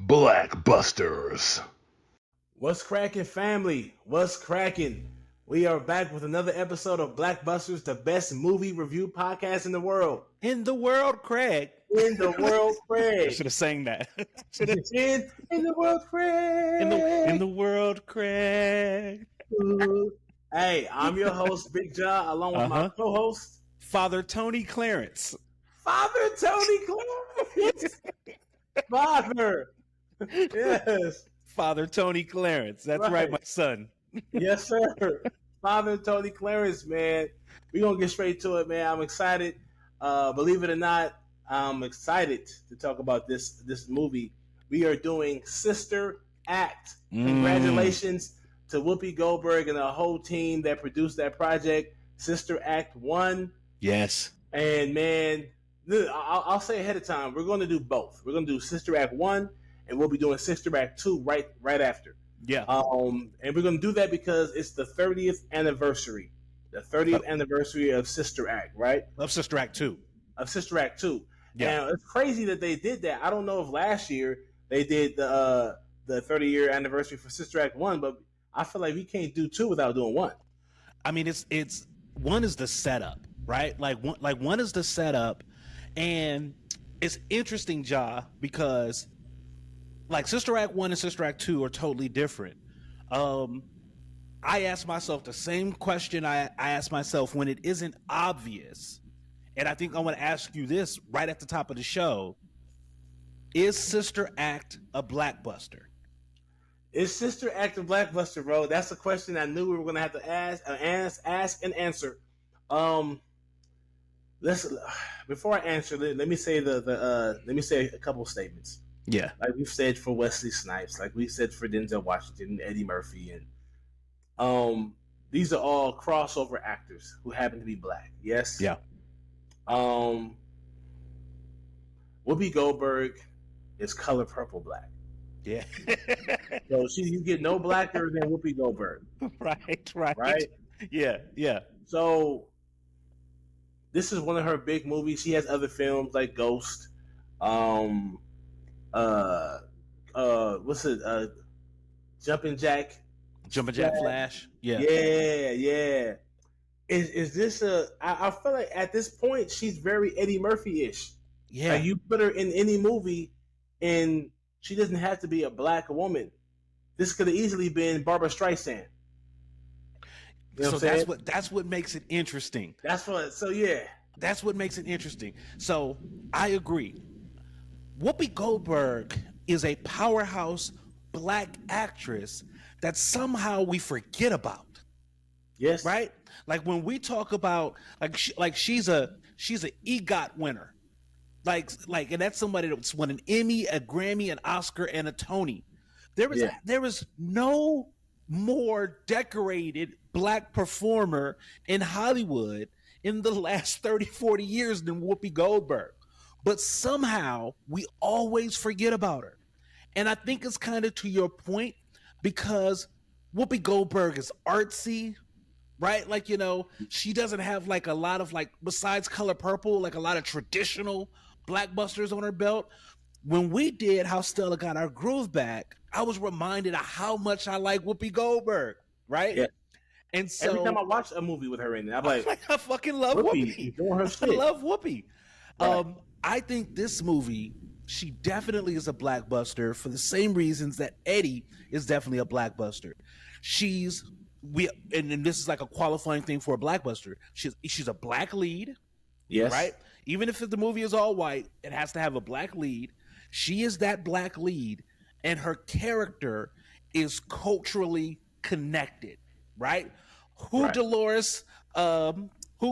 BlackBusters. What's cracking, family? What's cracking? We are back with another episode of BlackBusters, the best movie review podcast in the world. In the world, Craig. In the world, Craig. I should have sang that. in the world, Craig. In the world, Craig. Hey, I'm your host, Big Jaw, along with my co-host, Father Tony Clarence. Father Tony Clarence. Father. Yes. Father Tony Clarence. That's right, my son. Yes, sir. Father Tony Clarence, man. We're going to get straight to it, man. I'm excited. Believe it or not, I'm excited to talk about this movie. We are doing Sister Act. Congratulations to Whoopi Goldberg and the whole team that produced that project, Sister Act 1. Yes. And, man, I'll say ahead of time, we're going to do both. We're going to do Sister Act 1, and we'll be doing Sister Act 2 right after. Yeah. And we're going to do that because it's the 30th anniversary. The 30th anniversary of Sister Act, right? Of Sister Act 2. Of Sister Act 2. Yeah. Now, it's crazy that they did that. I don't know if last year they did the 30-year anniversary for Sister Act 1, but I feel like we can't do 2 without doing 1. I mean, it's one is the setup, right? Like one is the setup, and it's interesting, Ja, because like Sister Act 1 and Sister Act 2 are totally different. I ask myself the same question I ask myself when it isn't obvious. And I think I want to ask you this right at the top of the show. Is Sister Act a blockbuster? Is Sister Act a blockbuster, bro? That's a question I knew we were going to have to ask and answer. Before I answer, let me say let me say a couple statements. Yeah. Like we've said for Wesley Snipes, like we said for Denzel Washington and Eddie Murphy, and these are all crossover actors who happen to be black. Yes. Yeah. Whoopi Goldberg is color purple black. Yeah. So you get no blacker than Whoopi Goldberg. Right. Yeah. So this is one of her big movies. She has other films like Ghost. What's it? Jumpin' Jack Flash. Yeah. Is this I feel like at this point she's very Eddie Murphy-ish. Yeah. Like you put her in any movie and she doesn't have to be a black woman. This could have easily been Barbara Streisand. You know so that's what makes it interesting. That's what makes it interesting. So I agree. Whoopi Goldberg is a powerhouse black actress that somehow we forget about. Yes. Right? Like when we talk about she's a EGOT winner. Like and that's somebody that's won an Emmy, a Grammy, an Oscar, and a Tony. There is no more decorated black performer in Hollywood in the last 30, 40 years than Whoopi Goldberg. But somehow we always forget about her. And I think it's kind of to your point because Whoopi Goldberg is artsy, right? Like, she doesn't have like a lot of besides Color Purple, like a lot of traditional blockbusters on her belt. When we did How Stella Got Our Groove Back, I was reminded of how much I like Whoopi Goldberg, right? Yeah. And so every time I watch a movie with her in it, I'm like, I fucking love Whoopi. Doing her shit. I love Whoopi. Right. I think this movie, she definitely is a blockbuster for the same reasons that Eddie is definitely a blockbuster. And this is like a qualifying thing for a blockbuster. She's a black lead. Yes. Right? Even if the movie is all white, it has to have a black lead. She is that black lead, and her character is culturally connected, right? Who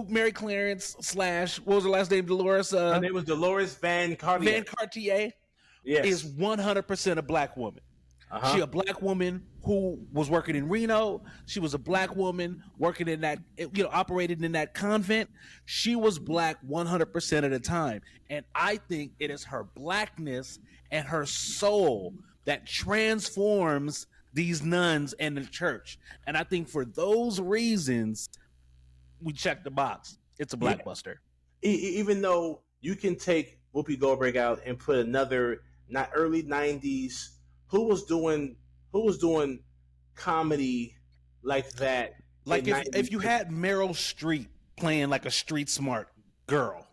Mary Clarence / what was her last name? Dolores. Her name was Dolores Van Cartier. Van Cartier. Yes. Is 100% a black woman. She a black woman who was working in Reno. She was a black woman working in that, operated in that convent. She was black 100% of the time. And I think it is her blackness and her soul that transforms these nuns and the church. And I think for those reasons, we check the box. It's a blockbuster. Even though you can take Whoopi Goldberg out and put another not early 90s, who was doing comedy like that. Like if you had Meryl Streep playing like a street smart girl,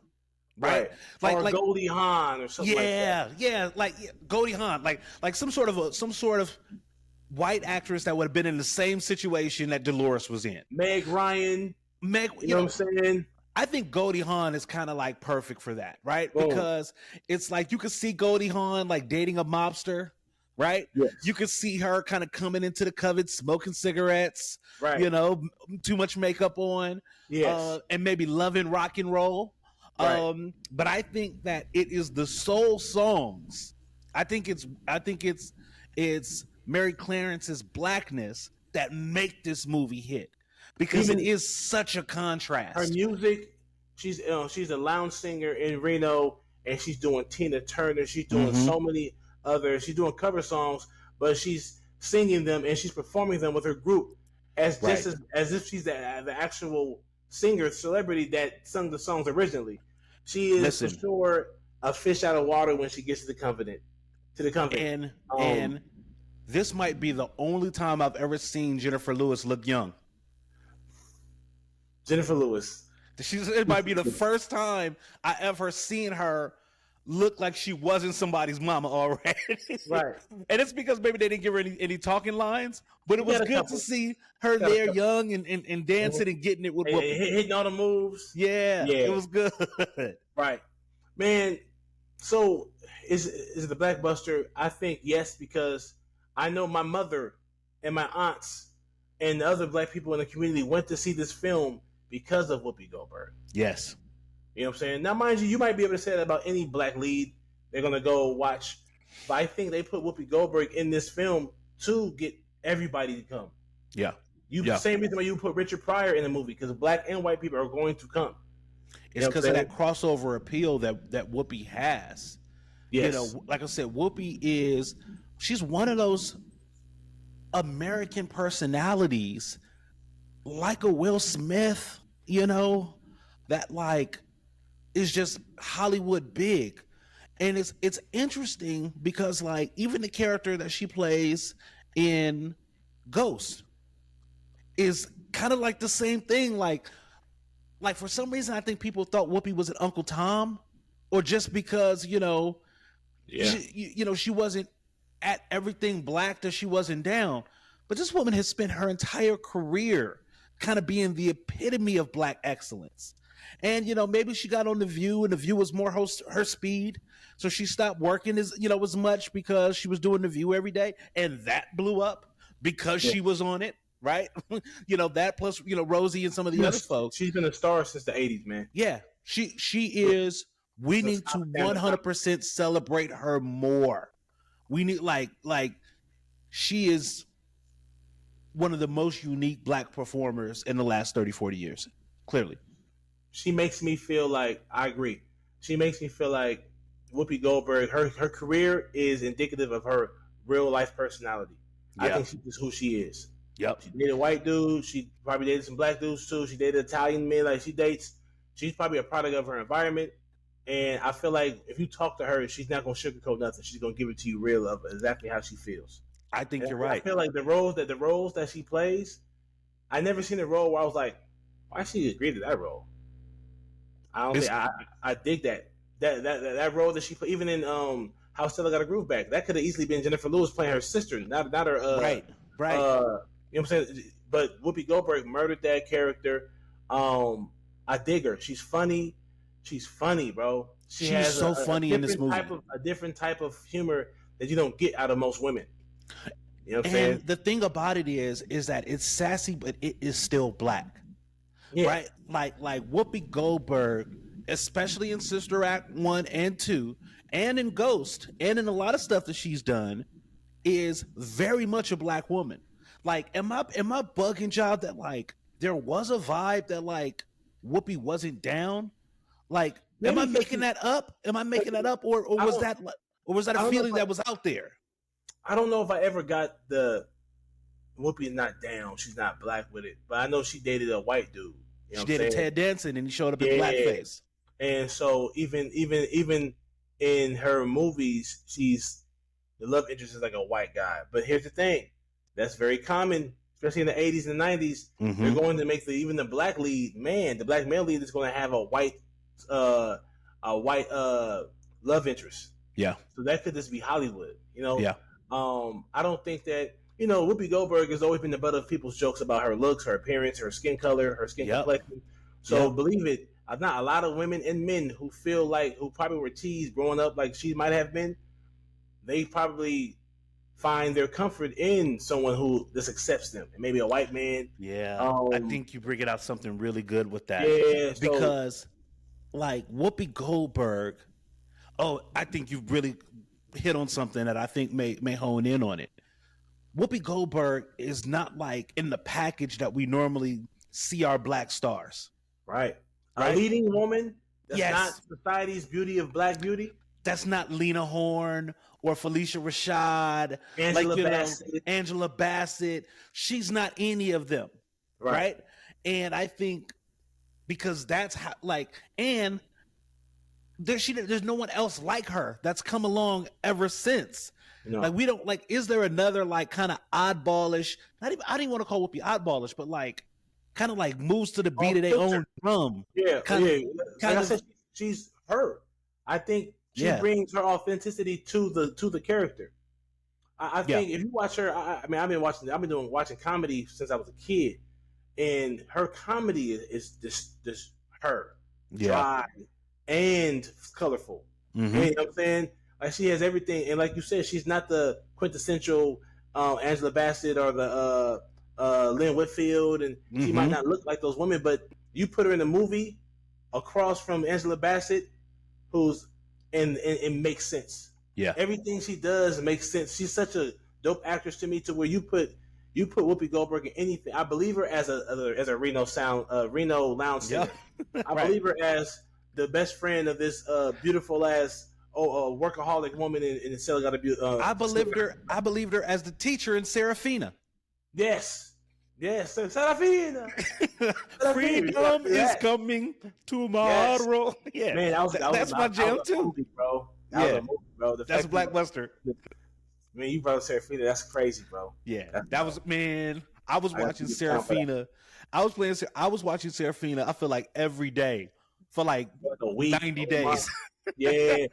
right? Like Goldie Hawn or something like that. Like Goldie Hawn, like some sort of white actress that would have been in the same situation that Dolores was in. Meg Ryan. You know what I'm saying? I think Goldie Hawn is kind of like perfect for that, right? Because it's like you could see Goldie Hawn like dating a mobster, right? Yes. You could see her kind of coming into the covet, smoking cigarettes, right? You know, too much makeup on, yes, and maybe loving rock and roll. Right. But I think that it is the soul songs. I think it's Mary Clarence's blackness that make this movie hit. Because it is such a contrast. Her music, she's a lounge singer in Reno, and she's doing Tina Turner. She's doing so many other. She's doing cover songs, but she's singing them and she's performing them with her group as if she's the actual singer celebrity that sung the songs originally. She is for sure a fish out of water when she gets to the convent. And this might be the only time I've ever seen Jennifer Lewis look young. Jennifer Lewis. It might be the first time I ever seen her look like she wasn't somebody's mama already. Right. And it's because maybe they didn't give her any talking lines, but it was good to see her there young and dancing and getting it with Whoopi. Hitting all the moves. Yeah. It was good. Right. Man, so is it the Blackbuster? I think yes, because I know my mother and my aunts and the other black people in the community went to see this film because of Whoopi Goldberg. Yes. You know what I'm saying? Now, mind you might be able to say that about any black lead they're going to go watch. But I think they put Whoopi Goldberg in this film to get everybody to come. Yeah. Same reason why you put Richard Pryor in the movie, because black and white people are going to come. It's because of that crossover appeal that Whoopi has. Yes. You know, like I said, Whoopi she's one of those American personalities like a Will Smith, you know, that like is just Hollywood big. And it's interesting because like even the character that she plays in Ghost is kind of like the same thing. Like for some reason I think people thought Whoopi was an Uncle Tom, or just because, you know, she wasn't at everything black that she wasn't down. But this woman has spent her entire career kind of being the epitome of black excellence. And, you know, maybe she got on The View and The View was more her speed. So she stopped working as much because she was doing The View every day. And that blew up because she was on it, right? You know, that plus, you know, Rosie and some of the other folks. She's been a star since the 80s, man. Yeah, she is. We need to 100% celebrate her more. We need like she is one of the most unique black performers in the last 30, 40 years. Clearly. She makes me feel like, I agree. She makes me feel like Whoopi Goldberg, her career is indicative of her real life personality. Yeah. I think she's just who she is. Yep. She dated a white dude. She probably dated some black dudes too. She dated Italian men. Like she's probably a product of her environment. And I feel like if you talk to her, she's not going to sugarcoat nothing. She's going to give it to you real of exactly how she feels. I think you're right. I feel like the roles that she plays, I never seen a role where I was like, why she agree to that role? I dig that role that she played, even in How Stella Got a Groove Back. That could have easily been Jennifer Lewis playing her sister, not her. Right. You know what I'm saying? But Whoopi Goldberg murdered that character. I dig her. She's funny. She's funny, bro. She's so funny in this movie. A different type of humor that you don't get out of most women. You know what I'm saying? And the thing about it is that it's sassy, but it is still black. Yeah. Right? Like Whoopi Goldberg, especially in Sister Act 1 and 2, and in Ghost, and in a lot of stuff that she's done, is very much a black woman. Like, am I bugging y'all that like there was a vibe that like Whoopi wasn't down? Like, am I making that up? Or was that a feeling that was out there? I don't know if I ever got the Whoopi's not down. She's not black with it, but I know she dated a white dude. You know she dated Ted Danson, and he showed up in blackface. And so even in her movies, the love interest is like a white guy. But here's the thing, that's very common, especially in the 80s and 90s. Mm-hmm. They're going to make even the black male lead is going to have a white love interest. Yeah. So that could just be Hollywood, you know? Yeah. I don't think that, you know, Whoopi Goldberg has always been the butt of people's jokes about her looks, her appearance, her skin color, her skin complexion. So believe it, not a lot of women and men who probably were teased growing up like she might have been, they probably find their comfort in someone who just accepts them, and maybe a white man. Yeah, I think you bring it out something really good with that. Yeah, because like Whoopi Goldberg, I think you really hit on something that I think may hone in on it. Whoopi Goldberg is not like in the package that we normally see our black stars. Right. A leading woman that's Yes. not society's beauty of black beauty. That's not Lena Horne or Felicia Rashad, Angela Bassett. She's not any of them, right? And I think because that's how, and there's no one else like her that's come along ever since. No. Like we don't is there another kind of oddballish? I didn't want to call Whoopi oddballish, but kind of moves to the beat of their own drum. Yeah, I said, she's her. I think she brings her authenticity to the character. I think if you watch her, I've been watching comedy since I was a kid, and her comedy is just her, dry and colorful. Mm-hmm. You know what I'm saying? Like she has everything, and like you said, she's not the quintessential Angela Bassett or the Lynn Whitfield, and she might not look like those women, but you put her in a movie across from Angela Bassett, and it makes sense. Yeah, everything she does makes sense. She's such a dope actress to me, to where you put Whoopi Goldberg in anything. I believe her as a Reno lounge singer. I believe her as the best friend of this beautiful ass workaholic woman in the cell. I believed her as the teacher in Serafina. Yes, Serafina. Freedom is coming tomorrow. Yes. Yeah, man, that's my jam too, movie, bro. That was a movie, bro. That's a BlackBuster. Man, you brought Serafina. That's crazy, bro. Yeah, that was, man. I was watching Serafina. I was watching Serafina. I feel like every day for a week, 90 days. Yeah,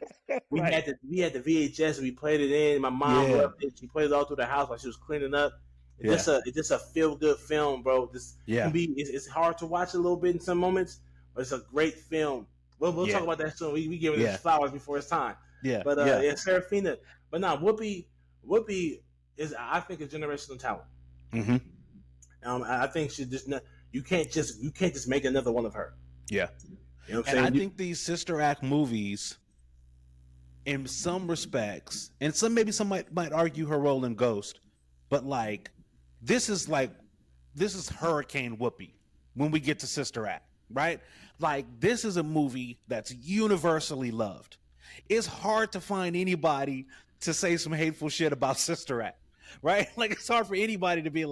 we had the VHS. We played it in. My mom loved it. She played it all through the house while she was cleaning up. It's just a feel good film, bro. It's hard to watch a little bit in some moments, but it's a great film. We'll talk about that soon. We give it flowers before it's time. Yeah, but Serafina. But now Whoopi is, I think, a generational talent. Mm-hmm. I think she just not. You can't just make another one of her. Yeah. You know what I'm saying? And I think these sister act movies, in some respects, and some might argue her role in Ghost, but this is Hurricane Whoopi when we get to Sister Act, right? This is a movie that's universally loved. It's hard to find anybody to say some hateful shit about Sister Act, right? It's hard for anybody to be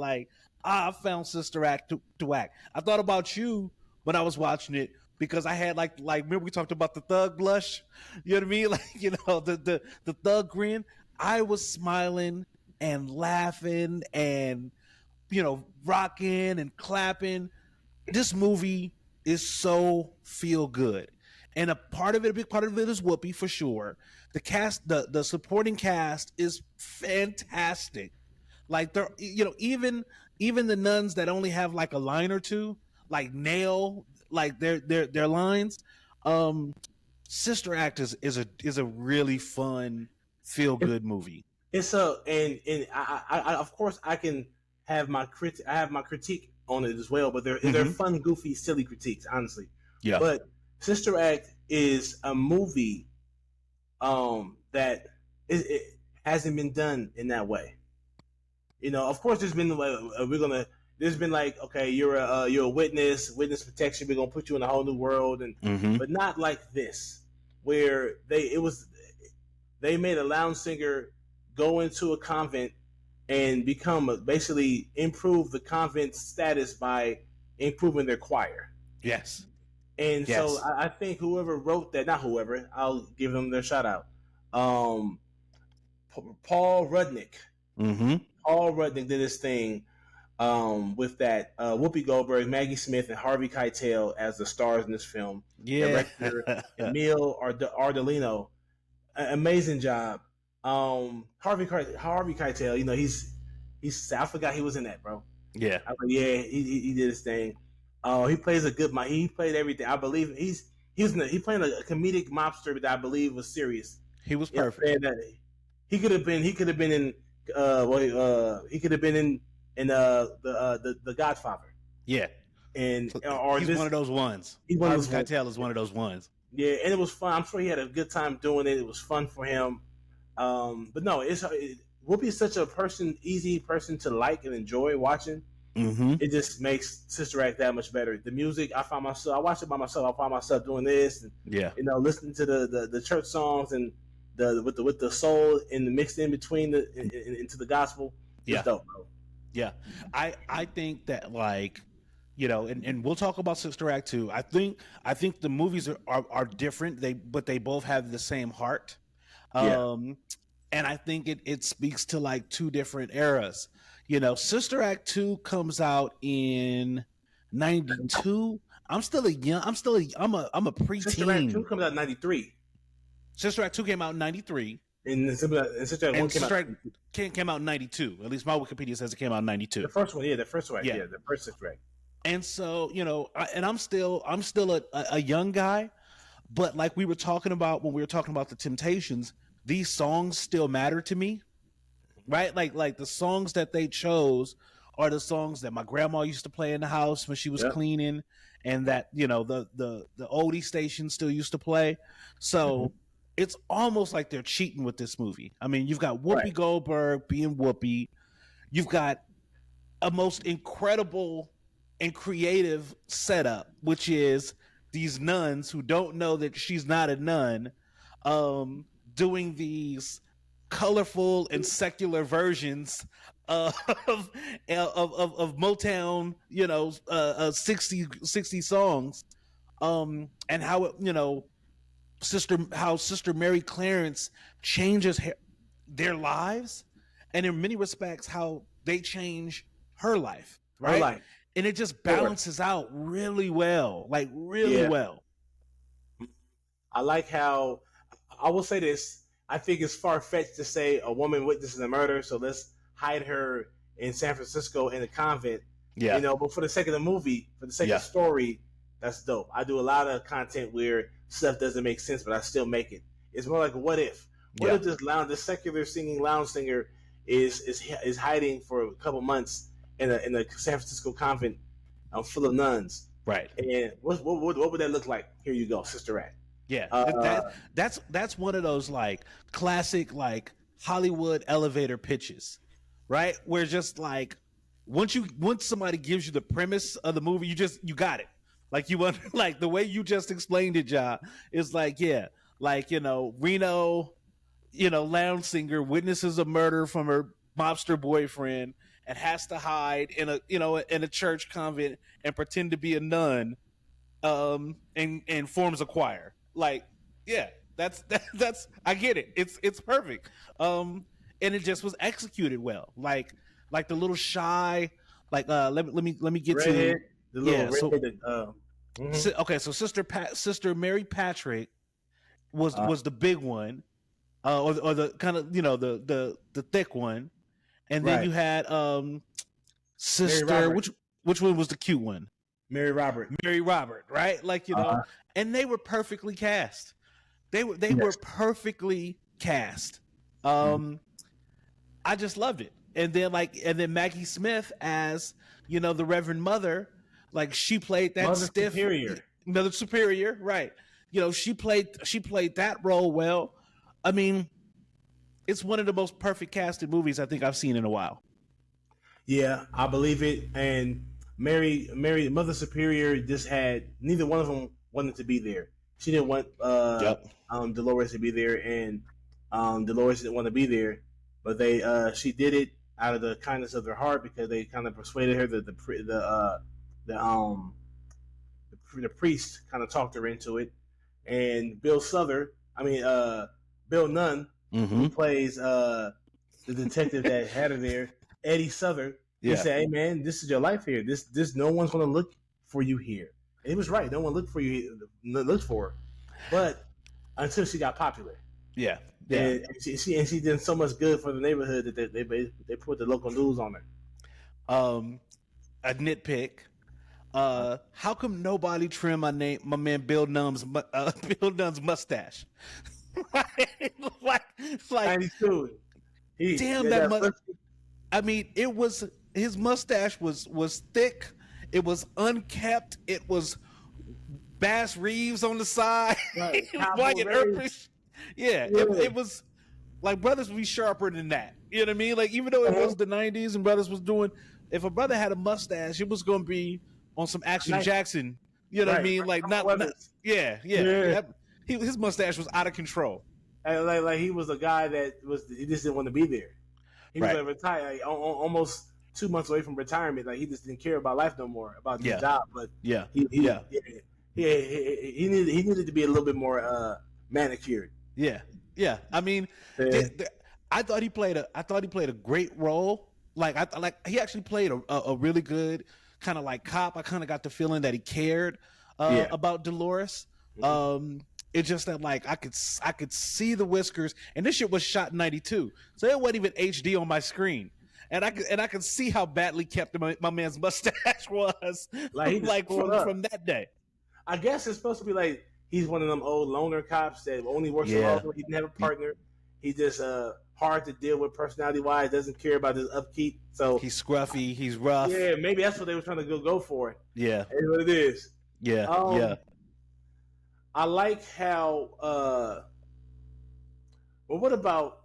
I found Sister Act to act. I thought about you when I was watching it, because I had remember we talked about the thug blush, you know what I mean? The thug grin. I was smiling and laughing and rocking and clapping. This movie is so feel good, and a big part of it is Whoopi for sure. The cast, the supporting cast is fantastic. They're even the nuns that only have a line or two, nail their lines. Sister Act is a really fun feel good movie. It's I of course I can have my critique on it as well, but they're fun, goofy, silly critiques, honestly. Yeah. But Sister Act is a movie that it hasn't been done in that way. Of course there's been okay, you're a witness protection, we're gonna put you in a whole new world, and but not like this, where they made a lounge singer go into a convent and basically improve the convent status by improving their choir. Yes. And so Yes. I think whoever wrote that, not whoever, I'll give them their shout out. Um, Paul Rudnick. Mm-hmm. Paul Rudnick did this thing with that Whoopi Goldberg, Maggie Smith, and Harvey Keitel as the stars in this film. Yeah. Director Emile Ardolino, amazing job. Harvey Keitel, he's I forgot he was in that, bro. Yeah. I was like, yeah, he did his thing. He plays a good mind. He played everything. I believe he played a comedic mobster that I believe was serious. He was perfect. He could have been in he could have been in the Godfather. Yeah. And he's one of those ones. Harvey Keitel is one of those ones. Yeah, and it was fun. I'm sure he had a good time doing it. It was fun for him. But no, Whoopi is such a easy person to like and enjoy watching. Mm-hmm. It just makes Sister Act that much better. The music, I watch it by myself. I find myself doing this, and listening to the church songs and with the soul and the mixed in between into the gospel. It's dope, bro. Yeah, I think that and we'll talk about Sister Act 2. I think the movies are different. But they both have the same heart. And I think it speaks to two different eras. Sister Act 2 comes out in 92. I'm a preteen. Sister Act 2 comes out in 93. Sister Act 2 came out in 93. And Sister Act 1 came out in 92. At least my Wikipedia says it came out in 92. The first one, the first Sister Act. And so, I'm still a young guy, but like we were talking about when we were talking about the Temptations, these songs still matter to me. Right? Like the songs that they chose are the songs that my grandma used to play in the house when she was cleaning, and that, the oldie station still used to play. So it's almost like they're cheating with this movie. I mean, you've got Whoopi Goldberg being Whoopi. You've got a most incredible and creative setup, which is these nuns who don't know that she's not a nun, doing these colorful and secular versions of Motown, 60 songs, and how Sister Mary Clarence changes their lives, and in many respects how they change her life, right? Her life. And it just balances out really well, well. I like how, I will say this, I think it's far-fetched to say a woman witnesses a murder, so let's hide her in San Francisco in a convent. Yeah. But for the sake of the movie, for the sake of the story, that's dope. I do a lot of content where stuff doesn't make sense, but I still make it. It's more like, what if? What if this secular singing lounge singer is hiding for a couple months in a San Francisco convent full of nuns? Right. And what would that look like? Here you go, Sister Act. Yeah, that's one of those classic Hollywood elevator pitches, right? Where just once somebody gives you the premise of the movie, you got it. You want the way you just explained it, Ja, is Reno, lounge singer witnesses a murder from her mobster boyfriend and has to hide in a church convent and pretend to be a nun, and forms a choir. That's I get it. It's perfect. And it just was executed well. Like the little shy, let me get redhead, to the little redhead, okay, so Sister Mary Patrick was the big one, or the kind of the thick one, and then you had Sister, which one was the cute one? Mary Robert, right? And they were perfectly cast. They were perfectly cast. I just loved it. And then Maggie Smith as the Reverend Mother, she played that Mother Superior, right? She played that role well. I mean, it's one of the most perfect casted movies I think I've seen in a while. Yeah, I believe it. And Mary, Mother Superior just had, neither one of them wanted to be there. She didn't want Dolores to be there, and Dolores didn't want to be there. But she did it out of the kindness of their heart because they kind of persuaded her that the the priest kind of talked her into it, and Bill Nunn, who plays the detective that had her there, Eddie Souther. He said, "Hey man, this is your life here. This no one's going to look for you here." And he was right. No one looked for her, but until she got popular. Yeah. And she did so much good for the neighborhood that they put the local news on her. A nitpick. How come nobody trimmed my man Bill Nunn's mustache? like 92. Damn that mustache. I mean, his mustache was thick. It was unkept. It was Bass Reeves on the side. Right. It was like brothers would be sharper than that. You know what I mean? Like, even though it was the 90s and brothers was doing, if a brother had a mustache, it was going to be on some Action Jackson. You know what I mean? Like, his mustache was out of control. And like he was a guy he just didn't want to be there. He was retired, almost 2 months away from retirement. Like, he just didn't care about life no more, about the job. But he needed to be a little bit more manicured. Yeah. I mean, I thought he played a great role. Like he actually played a really good kind of like cop. I kind of got the feeling that he cared about Dolores. It's just that like I could see the whiskers, and this shit was shot in 92, so it wasn't even HD on my screen, and I could see how badly kept my man's mustache was, like from that day. I guess it's supposed to be like he's one of them old loner cops that only works alone. He didn't have a partner. He's just hard to deal with personality wise. Doesn't care about his upkeep. So he's scruffy. He's rough. Yeah, maybe that's what they were trying to go for. Yeah, that's what it is. Yeah. I like how. Well, what about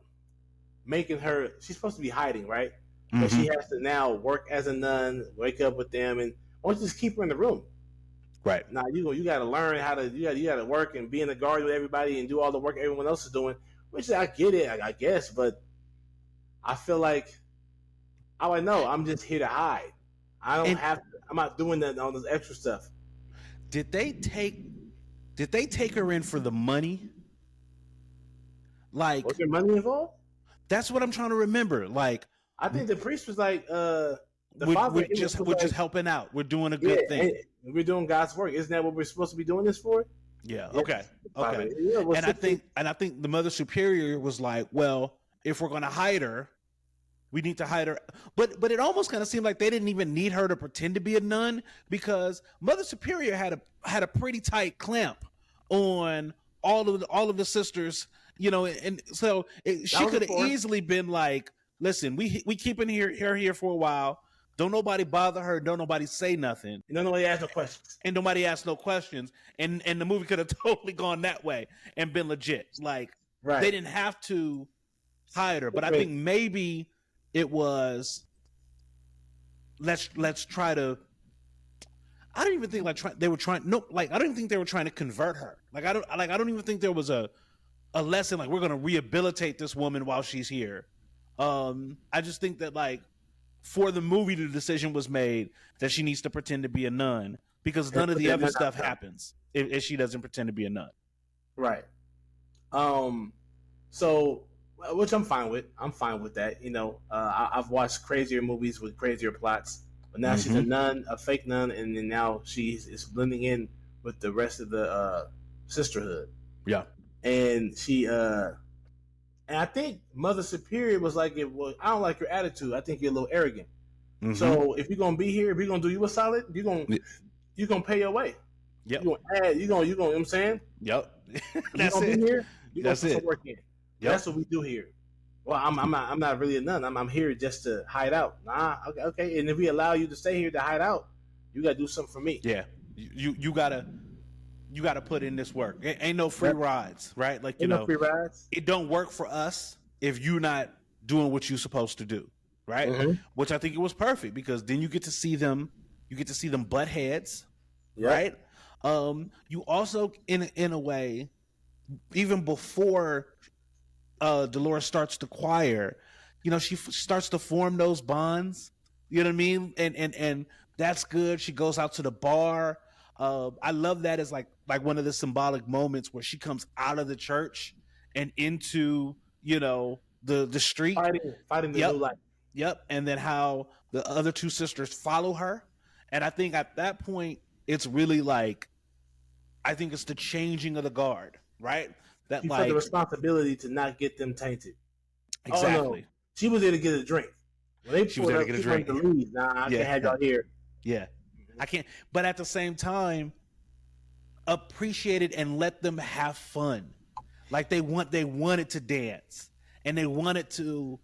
making her? She's supposed to be hiding, right? Mm-hmm. But she has to now work as a nun, wake up with them, and why don't you just keep her in the room? Right. Now you got to learn how to you got to work and be in the guard with everybody and do all the work everyone else is doing. Which I get it, I guess, but I feel like I know I'm just here to hide. I'm not doing that all this extra stuff. Did they take her in for the money? Like, was there money involved? That's what I'm trying to remember. Like, I think the priest was like, we're just helping out. We're doing a good thing. We're doing God's work. Isn't that what we're supposed to be doing this for? Yeah. Okay. Yeah, and I think the Mother Superior was like, well, if we're going to hide her, we need to hide her. But it almost kind of seemed like they didn't even need her to pretend to be a nun, because Mother Superior had a pretty tight clamp on all of the sisters, you know, and so she could have easily been like, listen, we keeping her here for a while. Don't nobody bother her. Don't nobody say nothing. And nobody ask no questions. And nobody asked no questions. And the movie could have totally gone that way and been legit. Like, they didn't have to hide her. But I think maybe it was let's try to. I don't even think they were trying. No, like I don't even think they were trying to convert her. I don't even think there was a lesson like we're going to rehabilitate this woman while she's here. I just think that like. For the movie, the decision was made that she needs to pretend to be a nun, because none of the other stuff happens if she doesn't pretend to be a nun. Right. So, which I'm fine with. I'm fine with that. You know, I've watched crazier movies with crazier plots, but now she's a nun, a fake nun, and then now is blending in with the rest of the sisterhood. Yeah. And she and I think Mother Superior was like, I don't like your attitude. I think you're a little arrogant. Mm-hmm. So if you're gonna be here, if we're gonna do you a solid, you're gonna pay your way. Yep. You're gonna add. You know what I'm saying? Yep. That's gonna be here. You're gonna put some work in. Yep. That's what we do here. Well, I'm not really a nun. I'm here just to hide out. Nah. Okay. And if we allow you to stay here to hide out, you gotta do something for me. Yeah. You gotta put in this work. It ain't no free rides, right? Like, no free rides. It don't work for us if you're not doing what you're supposed to do, right? Mm-hmm. Which I think it was perfect, because then you get to see them butt heads, right? You also, in a way, even before Dolores starts the choir, you know, she starts to form those bonds. You know what I mean? And that's good. She goes out to the bar. I love that as like one of the symbolic moments where she comes out of the church and into, you know, the street, fighting the new life. Yep. And then how the other two sisters follow her. And I think at that point, it's really like, I think it's the changing of the guard, right? That she like felt the responsibility to not get them tainted. Exactly. Oh, no. She was there to get a drink. When she was there to get a drink. To leave. Nah, I can't have y'all here. Yeah, I can't. But at the same time, appreciate it and let them have fun. Like they wanted to dance and they wanted to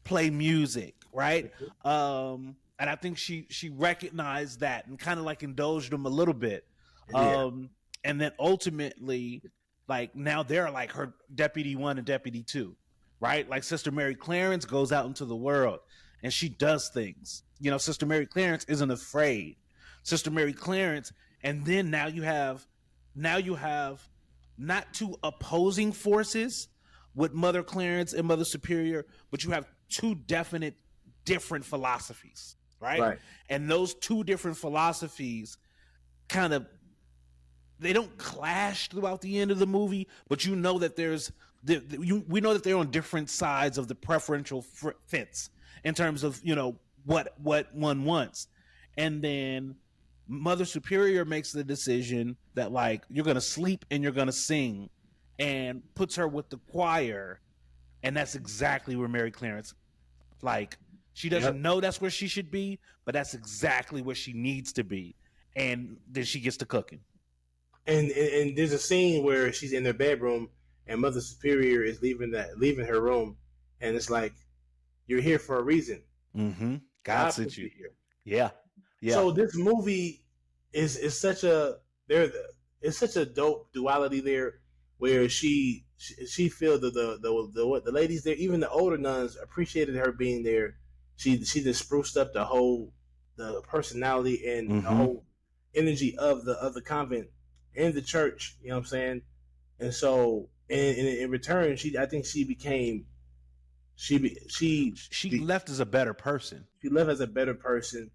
play music, right? And I think she recognized that and kind of like indulged them a little bit. And then ultimately, like now they're like her deputy 1 and deputy 2, right? Like Sister Mary Clarence goes out into the world and she does things. You know, Sister Mary Clarence isn't afraid. Sister Mary Clarence, and then now you have not two opposing forces with Mother Clarence and Mother Superior, but you have two definite different philosophies, right? And those two different philosophies kind of, they don't clash throughout the end of the movie, but you know that we know that they're on different sides of the preferential fence in terms of, you know, what one wants. And then Mother Superior makes the decision that like, you're going to sleep and you're going to sing, and puts her with the choir. And that's exactly where Mary Clarence, like, she doesn't know that's where she should be, but that's exactly where she needs to be. And then she gets to cooking. And there's a scene where she's in their bedroom and Mother Superior is leaving her room, and it's like, you're here for a reason. Mm-hmm. God sent you here. Yeah. Yeah. So this movie is such a dope duality there, where she feel the ladies there, even the older nuns, appreciated her being there. She just spruced up the personality and the whole energy of the convent and the church. You know what I'm saying? And so in return, I think she left as a better person. She left as a better person.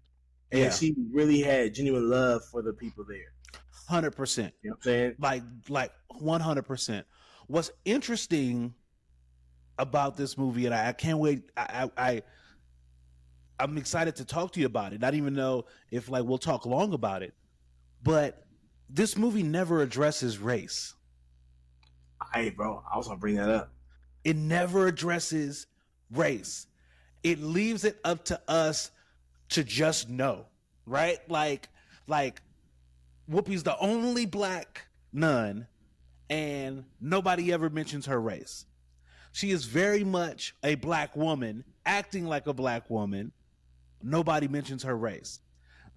And she really had genuine love for the people there. 100%. You know what I'm saying? Like 100%. What's interesting about this movie, and I can't wait, I'm excited to talk to you about it. Not even know if like we'll talk long about it, but this movie never addresses race. Hey, bro, I was gonna bring that up. It never addresses race. It leaves it up to us to just know, right? Like Whoopi's the only black nun, and nobody ever mentions her race. She is very much a black woman, acting like a black woman. Nobody mentions her race.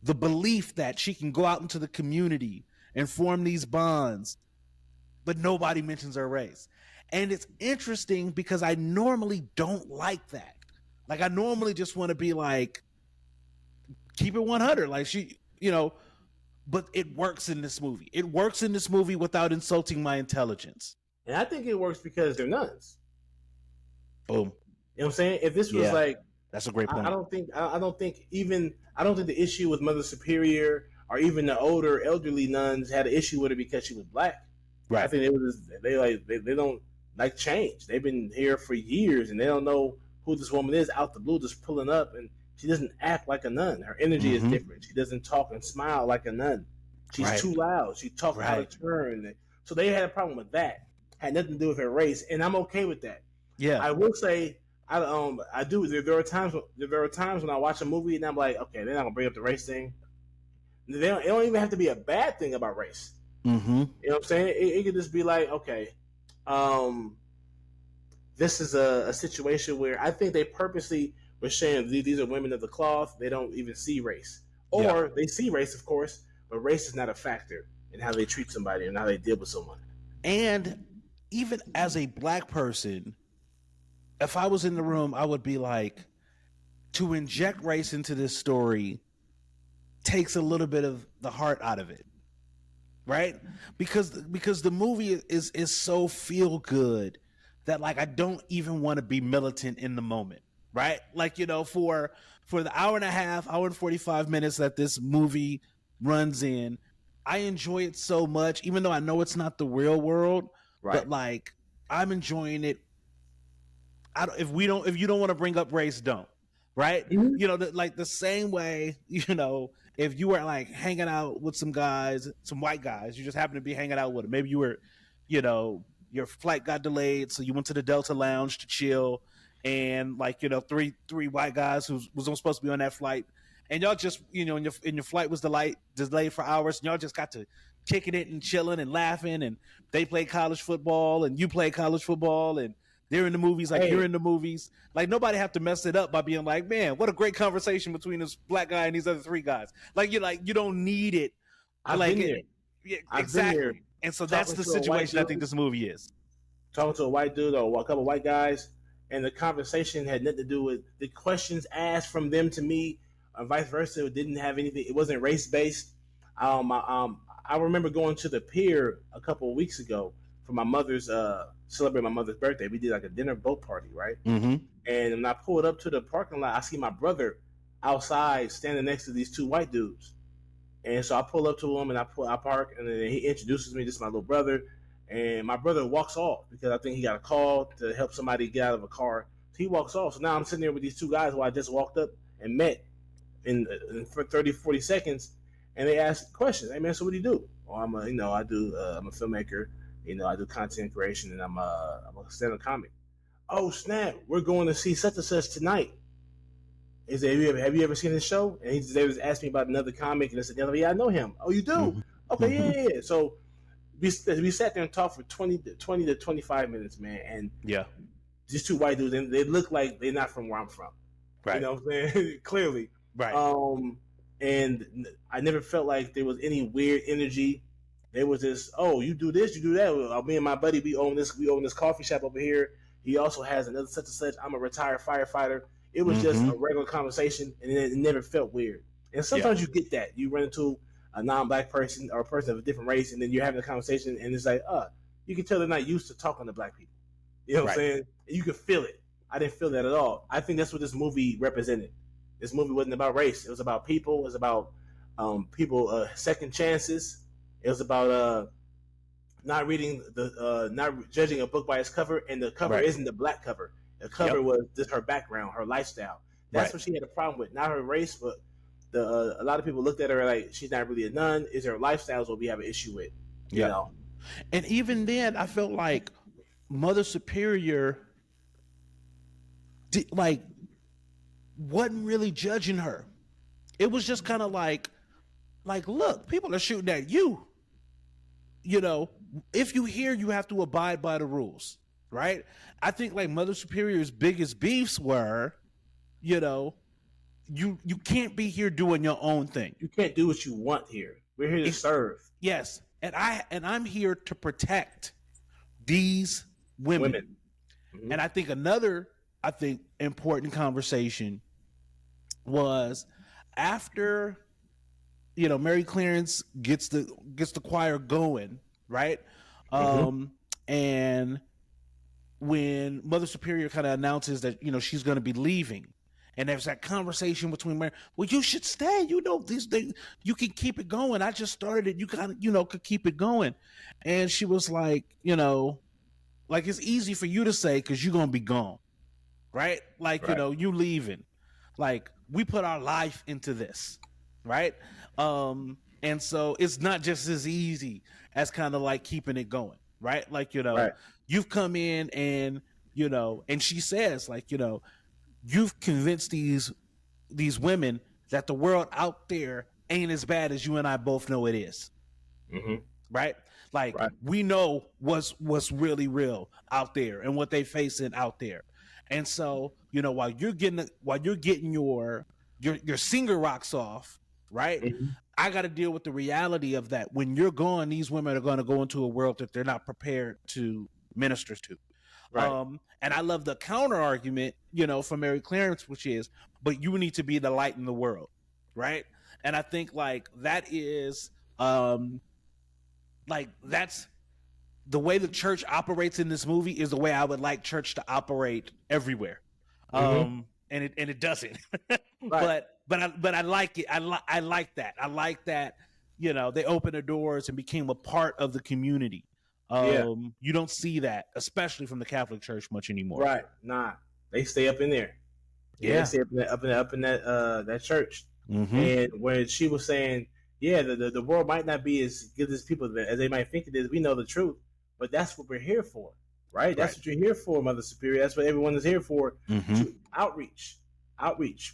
The belief that she can go out into the community and form these bonds, but nobody mentions her race. And it's interesting because I normally don't like that. Like, I normally just want to be like, keep it 100. Like, she, you know, but it works in this movie. It works in this movie without insulting my intelligence. And I think it works because they're nuns. Boom. You know what I'm saying? If this was like, that's a great point. I don't think the issue with Mother Superior or even the older elderly nuns had an issue with her because she was black. Right. I think they don't like change. They've been here for years and they don't know who this woman is out the blue, just pulling up, and she doesn't act like a nun. Her energy is different. She doesn't talk and smile like a nun. She's too loud. She talks out of turn. So they had a problem with that. Had nothing to do with her race, and I'm okay with that. Yeah. I will say I do. There are times when I watch a movie and I'm like, okay, they're not gonna bring up the race thing. It don't even have to be a bad thing about race. Mm-hmm. You know what I'm saying? It could just be like, okay, this is a situation where I think they purposely were saying these are women of the cloth. They don't even see race, or they see race, of course, but race is not a factor in how they treat somebody and how they deal with someone. And even as a black person, if I was in the room, I would be like, to inject race into this story takes a little bit of the heart out of it, right? Because the movie is so feel good that like I don't even want to be militant in the moment, right? Like, you know, for the hour and a half, hour and 45 minutes that this movie runs in, I enjoy it so much, even though I know it's not the real world. Right. But like, I'm enjoying it. If you don't want to bring up race, don't. Right? Mm-hmm. You know, like the same way, you know, if you were like hanging out with some guys, some white guys, you just happen to be hanging out with them. Maybe you were, you know, your flight got delayed, so you went to the Delta Lounge to chill, and like, you know, three white guys who was supposed to be on that flight, and y'all just, you know, in your flight was delayed for hours, and y'all just got to kicking it and chilling and laughing, and they play college football, and you play college football, and they're in the movies like you're in the movies. Like, nobody have to mess it up by being like, man, what a great conversation between this black guy and these other three guys. Like, you don't need it. I've like been there. Yeah, I've exactly. been there. And so that's the situation I think this movie is. Talking to a white dude or a couple of white guys, and the conversation had nothing to do with the questions asked from them to me, or vice versa. It didn't have anything. It wasn't race based. I remember going to the pier a couple of weeks ago for my mother's celebrate my mother's birthday. We did like a dinner boat party, right? Mm-hmm. And when I pulled up to the parking lot, I see my brother outside standing next to these two white dudes. And so I pull up to him and I park, and then he introduces me. This is my little brother. And my brother walks off because I think he got a call to help somebody get out of a car. So he walks off. So now I'm sitting there with these two guys who I just walked up and met in 30, 40 seconds. And they ask questions. Hey, man, so what do you do? Well, I'm a filmmaker. You know, I do content creation, and I'm a stand-up comic. Oh, snap. We're going to see such and such tonight. He said, have you ever seen this show? And they was asking me about another comic, and I said, yeah, I know him. Oh, you do? Mm-hmm. Okay, yeah. So we sat there and talked for 20 to 25 minutes, man. And yeah, these two white dudes, and they look like they're not from where I'm from. Right. You know what I'm saying? Clearly. Right. And I never felt like there was any weird energy. There was this, oh, you do this, you do that. Me and my buddy, we own this coffee shop over here. He also has another such and such. I'm a retired firefighter. It was just a regular conversation, and it never felt weird. And sometimes you get that. You run into a non-black person or a person of a different race, and then you're having a conversation, and it's like, you can tell they're not used to talking to black people. You know what I'm saying? And you can feel it. I didn't feel that at all. I think that's what this movie represented. This movie wasn't about race. It was about people. It was about people second chances. It was about not judging a book by its cover, and the cover isn't the black cover. The cover was just her background, her lifestyle. That's what she had a problem with, not her race, but a lot of people looked at her like she's not really a nun. It's her lifestyle is what we have an issue with. You know? And even then, I felt like Mother Superior wasn't really judging her. It was just kind of like, look, people are shooting at you. You know, if you hear, you have to abide by the rules, right? I think like Mother Superior's biggest beefs were, you know, you can't be here doing your own thing. You can't do what you want here. We're here to serve. Yes, and I'm here to protect these women. Mm-hmm. And I think another important conversation was after, you know, Mary Clarence gets the choir going, right? And when Mother Superior kind of announces that, you know, she's going to be leaving, and there's that conversation between Mary, well, you should stay, you know, these things, you can keep it going. I just started it. You kind of, you know, could keep it going. And she was like, you know, like, it's easy for you to say, cause you're going to be gone. Right? Like, you know, you leaving, like, we put our life into this. Right. And so it's not just as easy as kind of like keeping it going. Right. Like, you know, you've come in and, you know, and she says, like, you know, you've convinced these women that the world out there ain't as bad as you and I both know it is. Mm-hmm. Right. Like, we know what's really real out there and what they facing out there. And so, you know, while you're getting your singer rocks off, right? Mm-hmm. I got to deal with the reality of that. When you're gone, these women are going to go into a world that they're not prepared to minister to. Right. And I love the counter argument, you know, from Mary Clarence, which is, but you need to be the light in the world. Right. And I think like that is, like that's the way the church operates in this movie is the way I would like church to operate everywhere. Mm-hmm. And it doesn't, but I like it. I like that. I like that, they opened their doors and became a part of the community. You don't see that, especially from the Catholic Church, much anymore. Right? Nah, they stay up in there. Yeah, they stay up in that church. Mm-hmm. And when she was saying, the world might not be as good as people as they might think it is. We know the truth, but that's what we're here for, right? That's what you're here for, Mother Superior. That's what everyone is here for. Mm-hmm. Outreach.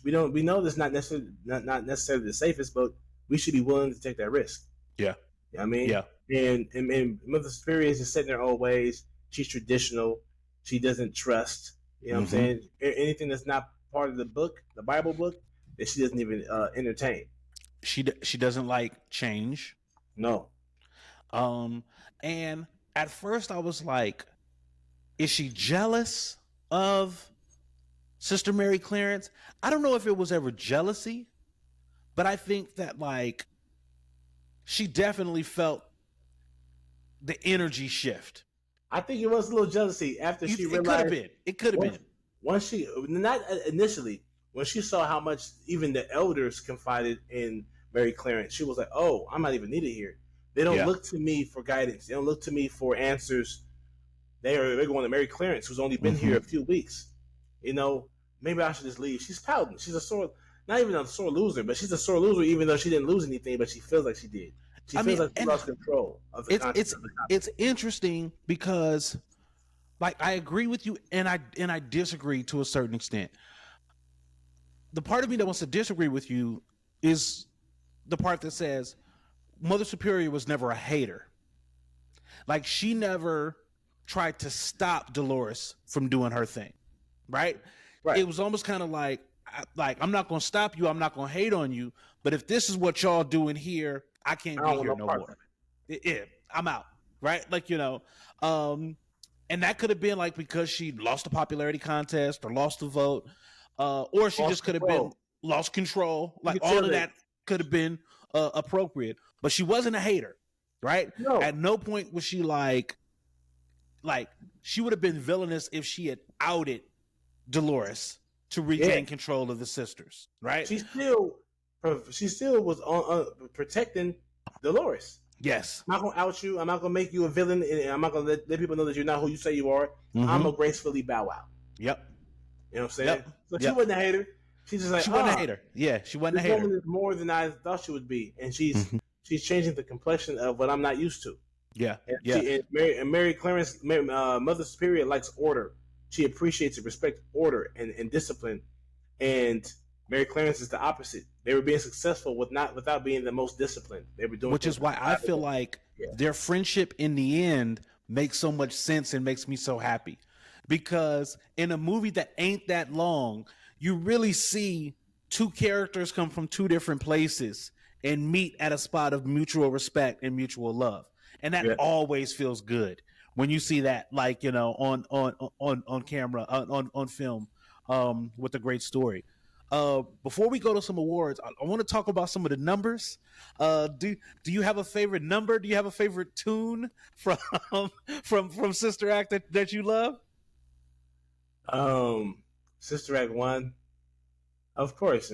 We know this not necessarily the safest, but we should be willing to take that risk. Yeah. You know what I mean? Yeah. And Mother Superior is just set in her old ways. She's traditional. She doesn't trust. You know what I'm saying? Anything that's not part of the book, the Bible book, that she doesn't even entertain. She doesn't like change. No. And at first I was like, is she jealous of Sister Mary Clarence? I don't know if it was ever jealousy, but I think that like she definitely felt the energy shift. I think it was a little jealousy after she realized. It could have been. Once she, not initially, when she saw how much even the elders confided in Mary Clarence, she was like, "Oh, I'm not even needed here. They don't look to me for guidance. They don't look to me for answers. They're going to Mary Clarence, who's only been here a few weeks. Maybe I should just leave." She's pouting. She's not even a sore loser, but she's a sore loser even though she didn't lose anything, but she feels like she did. She feels like she lost control of the concept. It's interesting because, like, I agree with you and I disagree to a certain extent. The part of me that wants to disagree with you is the part that says Mother Superior was never a hater. Like, she never tried to stop Dolores from doing her thing, right? It was almost kind of like I'm not going to stop you. I'm not going to hate on you. But if this is what y'all doing here, I can't be here no more. I'm out, right? Like, and that could have been like because she lost the popularity contest or lost the vote, or she just could have been lost control. Like, all of that could have been appropriate, but she wasn't a hater, right? No. At no point was she like she would have been villainous if she had outed Dolores to regain control of the sisters, right? She still was on protecting Dolores. Yes. I'm not going to out you. I'm not going to make you a villain, and I'm not going to let people know that you're not who you say you are. I'm going to gracefully bow out. Yep. You know what I'm saying? So she wasn't a hater. She's just like, she wasn't a hater. Yeah, she wasn't a hater. This woman is more than I thought she would be, and she's changing the complexion of what I'm not used to. Yeah, And Mary Clarence, Mother Superior, likes order. She appreciates and respects order and discipline. And Mary Clarence is the opposite. They were being successful without being the most disciplined. They were doing, which is why I feel like their friendship in the end makes so much sense and makes me so happy. Because in a movie that ain't that long, you really see two characters come from two different places and meet at a spot of mutual respect and mutual love. And that always feels good when you see that, like, on camera, on film, with a great story. Before we go to some awards, I want to talk about some of the numbers. Do you have a favorite number? Do you have a favorite tune from Sister Act that you love? Sister Act 1, of course.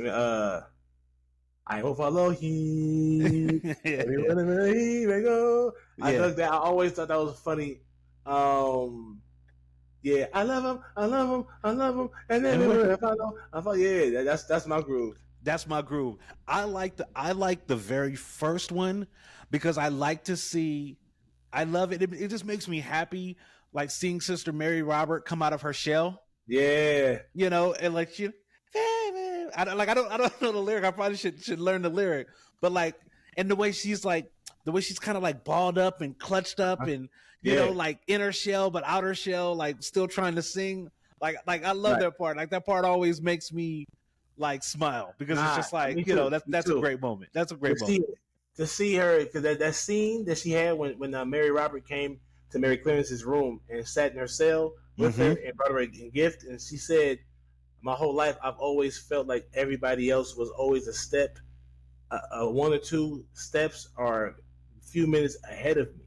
I will follow him. Everywhere he may go. I dug that. I always thought that was funny. I love him, and then I thought, that's my groove. That's my groove. I like the very first one because I like to see. I love it. It just makes me happy, like seeing Sister Mary Robert come out of her shell. Yeah, and like she. I don't know the lyric. I probably should learn the lyric, but like, and the way she's kind of like balled up and clutched up and like inner shell but outer shell, like still trying to sing. Like I love that part. Like that part always makes me like smile because it's just like that's a great moment. That's a great moment to see her, because that scene that she had when Mary Robert came to Mary Clarence's room and sat in her cell with her and brought her a gift, and she said, "My whole life, I've always felt like everybody else was always a step, one or two steps or a few minutes ahead of me.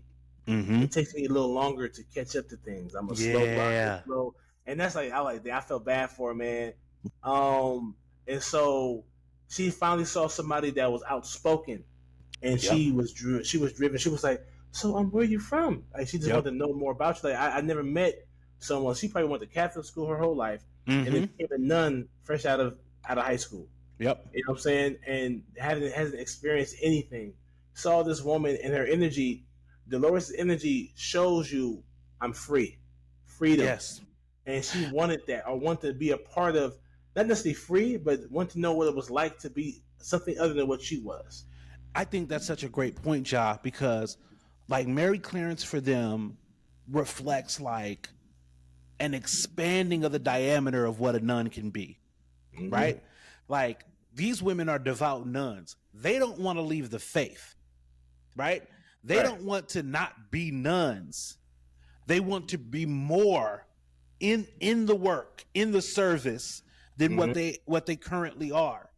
It takes me a little longer to catch up to things. I'm a slow, and that's like I like that. I felt bad for her, man. And so she finally saw somebody that was outspoken and she was driven. She was like, so where are you from? Like, she just wanted to know more about you. Like, I never met someone. She probably went to Catholic school her whole life, and then became a nun fresh out of high school. Yep. You know what I'm saying? And hasn't experienced anything. Saw this woman and her energy. Dolores' energy shows you I'm free. Freedom. Yes. And she wanted that, or wanted to be a part of, not necessarily free, but wanted to know what it was like to be something other than what she was. I think that's such a great point, Ja, because like Mary Clarence for them reflects like an expanding of the diameter of what a nun can be, right? Like, these women are devout nuns. They don't want to leave the faith, right? They don't want to not be nuns. They want to be more in the work, in the service than what they currently are.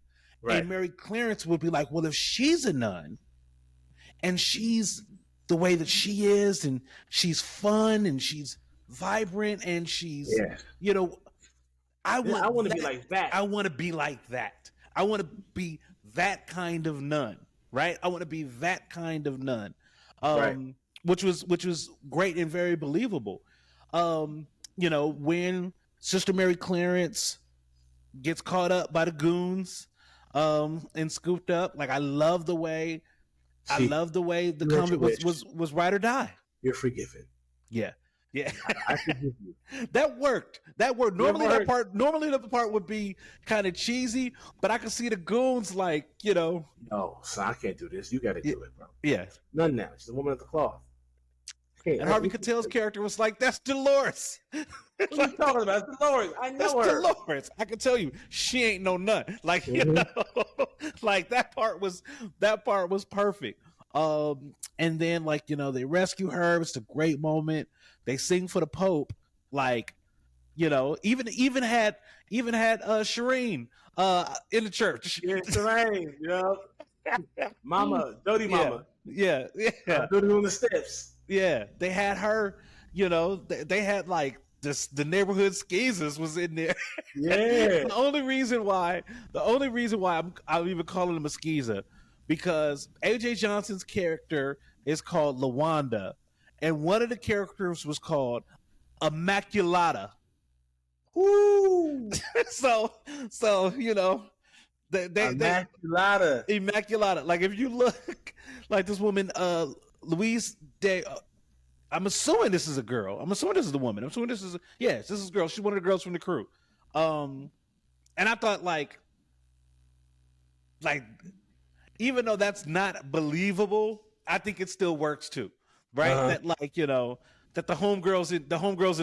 Right. And Mary Clarence would be like, well, if she's a nun and she's the way that she is, and she's fun and she's vibrant and she's, you know, I want to be like that. I want to be like that. I want to be that kind of nun, right? I want to be that kind of nun, which was great and very believable. You know, when Sister Mary Clarence gets caught up by the goons and scooped up, like, I love the way the convent was ride or die. You're forgiven. Yeah. I forgive you. That worked. Normally the part would be kind of cheesy, but I could see the goons like, you know. No, so I can't do this. You got to do it, bro. Yeah. None now. She's the woman of the cloth. And Harvey Keitel's character was like, that's Dolores. What are you talking about? It's Dolores. I know her. That's Dolores. I can tell you, she ain't no nun. Like, you know, like that part was perfect. And then, like, you know, they rescue her. It's a great moment. They sing for the Pope. Like, you know, even had Shireen in the church. Yeah, Shireen, you know. Mama, Dodie Mama. Yeah. Dodie on the steps. Yeah, they had her, you know, they had like the neighborhood skeezers was in there. Yeah. The only reason why I'm even calling him a skeezer, because AJ Johnson's character is called LaWanda, and one of the characters was called Immaculata. Woo! so you know, Immaculata. Like, if you look, like, this woman, Louise Day. I'm assuming this is a girl. I'm assuming this is the woman. I'm assuming this is this is a girl. She's one of the girls from the crew. And I thought, like even though that's not believable, I think it still works too, right? That, like, you know, that the homegirls in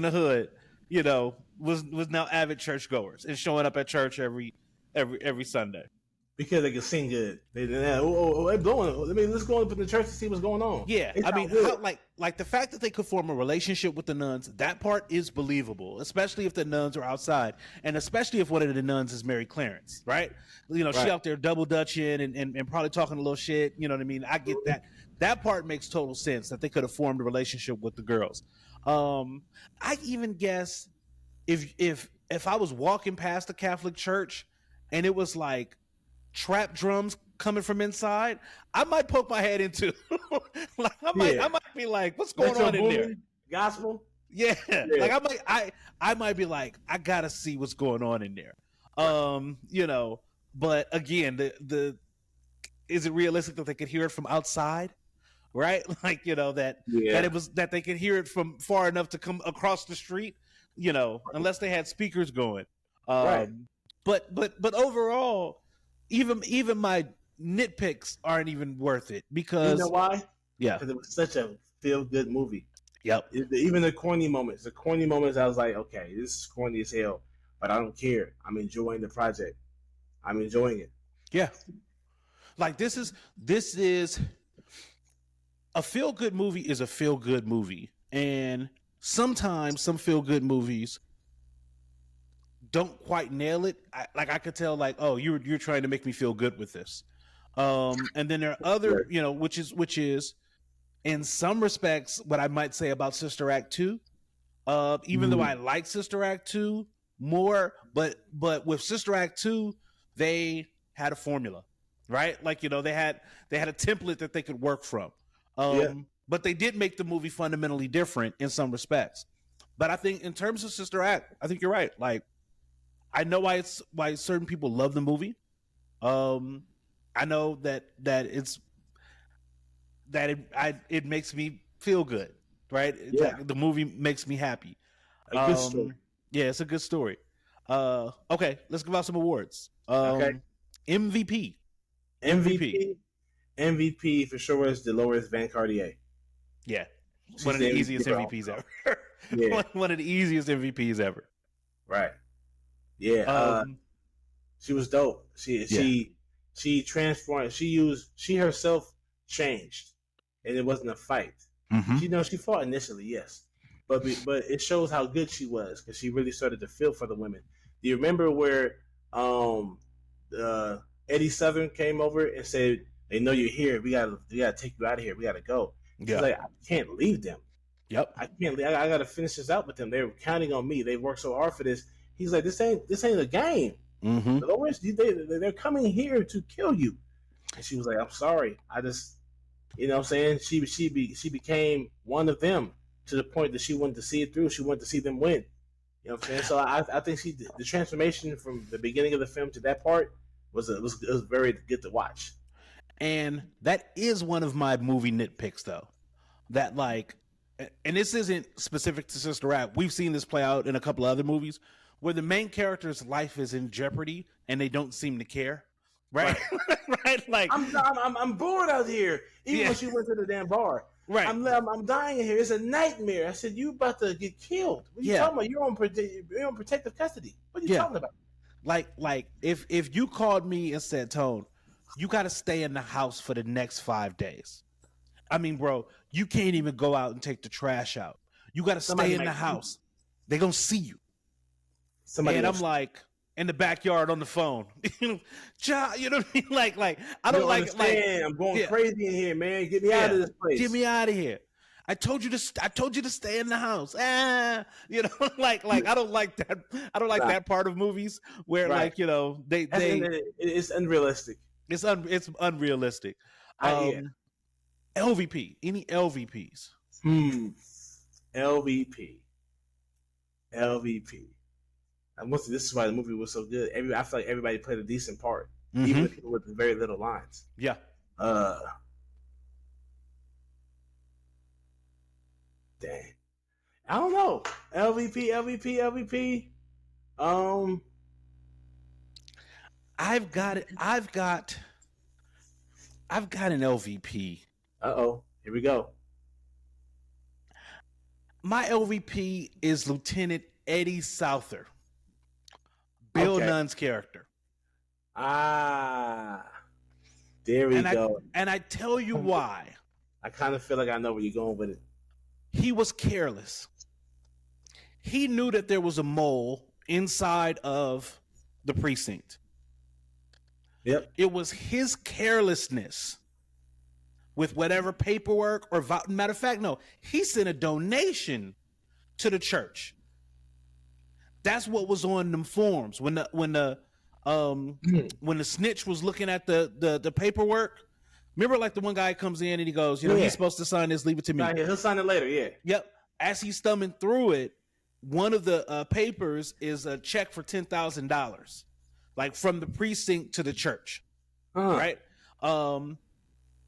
the hood, you know, was now avid churchgoers and showing up at church every Sunday. Because they can sing good. They blowing. I mean, let's go up in the church to see what's going on. Yeah, I mean, like the fact that they could form a relationship with the nuns, that part is believable, especially if the nuns are outside, and especially if one of the nuns is Mary Clarence, right? You know, she out there double dutching and probably talking a little shit. You know what I mean? I get that. That part makes total sense, that they could have formed a relationship with the girls. I even guess if I was walking past a Catholic church and it was like trap drums coming from inside, I might poke my head into. Like, I might be like, what's going on in there? Gospel? Yeah. Like, I might be like, I gotta see what's going on in there. You know, but again, the is it realistic that they could hear it from outside? Right? Like, you know, that they could hear it from far enough to come across the street, you know, unless they had speakers going. Right. But overall, even my nitpicks aren't even worth it, because you know why? Yeah, because it was such a feel-good movie. Yep. Even the corny moments, I was like, okay, this is corny as hell, but I don't care. I'm enjoying the project. I'm enjoying it. Yeah. Like, this is a feel-good movie is a feel-good movie, and sometimes some feel-good movies don't quite nail it. I could tell, like, oh, you're trying to make me feel good with this. And then there are other, you know, which is in some respects what I might say about Sister Act 2. Even though I like Sister Act 2 more, but with Sister Act 2, they had a formula. right? Like, you know, they had a template that they could work from. But they did make the movie fundamentally different in some respects. But I think in terms of Sister Act, I think you're right. Like, I know why certain people love the movie. I know that it makes me feel good, right? The movie makes me happy. A good story. Yeah, it's a good story. Okay, let's give out some awards. Okay. MVP for sure is Dolores Van Cartier. Yeah. One of the easiest MVPs ever. Yeah. One of the easiest MVPs ever. Right. Yeah. She was dope. She transformed. She herself changed, and it wasn't a fight. Mm-hmm. She fought initially, yes, but it shows how good she was because she really started to feel for the women. Do you remember where Eddie Southern came over and said, "They know you're here. We gotta take you out of here. We gotta go." She's like, "I can't leave them. Yep, I can't. I gotta finish this out with them. They're counting on me. They worked so hard for this." He's like, "This ain't a game. Mm-hmm. They're coming here to kill you." And she was like, "I'm sorry. I just, you know what I'm saying?" She became one of them to the point that she wanted to see it through. She wanted to see them win. You know what I'm saying? So I think the transformation from the beginning of the film to that part was very good to watch. And that is one of my movie nitpicks, though. That, like, and this isn't specific to Sister Act. We've seen this play out in a couple of other movies where the main character's life is in jeopardy and they don't seem to care. Right? Right? Like, I'm bored out here. Even when she went to the damn bar. Right. I'm dying in here. It's a nightmare. I said, "You about to get killed. What are you talking about? You're on protective custody. What are you talking about?" Like if you called me and said, "Tone, you got to stay in the house for the next 5 days." I mean, bro, you can't even go out and take the trash out. You got to stay in the house. They're going to see you. And I'm like, in the backyard on the phone. You know what I mean? Like I don't like I'm going crazy in here, man. Get me out of this place. Get me out of here. I told you to stay in the house. You know, like I don't like that. I don't like that part of movies where like, you know, it's unrealistic. It's unrealistic. LVP. Any LVPs? LVP. This is why the movie was so good. I feel like everybody played a decent part, even the people with very little lines. Yeah. Dang. I don't know. LVP. I've got an LVP. Here we go. My LVP is Lieutenant Eddie Souther, Bill Nunn's character. There we go. And I tell you why. I kind of feel like I know where you're going with it. He was careless. He knew that there was a mole inside of the precinct. Yep. It was his carelessness with whatever paperwork or matter of fact, no, he sent a donation to the church. That's what was on them forms when the snitch was looking at the paperwork. Remember, like the one guy comes in and he goes, you know, he's supposed to sign this, leave it to me. He'll sign it later, yeah. Yep. As he's thumbing through it, one of the papers is a check for $10,000, like from the precinct to the church, right?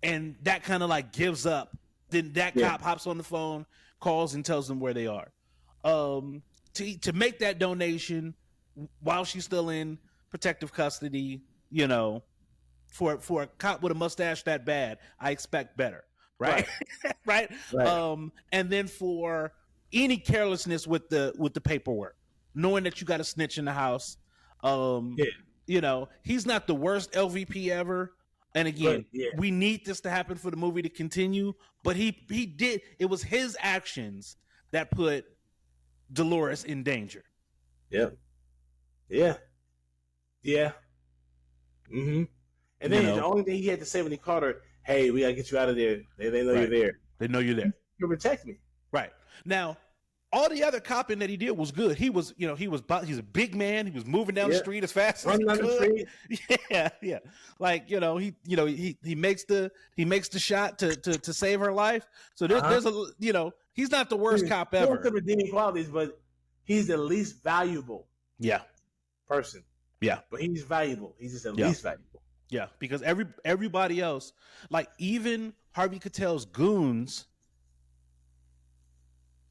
And that kind of like gives up. Then that cop hops on the phone, calls and tells them where they are. To make that donation while she's still in protective custody, you know, for a cop with a mustache that bad, I expect better, right? Right. And then for any carelessness with the paperwork, knowing that you got a snitch in the house, you know, he's not the worst LVP ever. And again, we need this to happen for the movie to continue, but he did. It was his actions that put Dolores in danger. Yeah. Mm-hmm. And then the only thing he had to say when he called her, "Hey, we gotta get you out of there. They know you're there. They know you're there. You protect me." Right. Now, All the other copping that he did was good. He's a big man. He was moving down the street as fast as he could. Yeah. Like, he makes the shot to save her life. So there's he's not the worst cop ever. He has redeeming qualities, but he's the least valuable. Yeah. Person. Yeah. But he's valuable. He's just the least valuable. Yeah, because everybody else, like even Harvey Keitel's goons,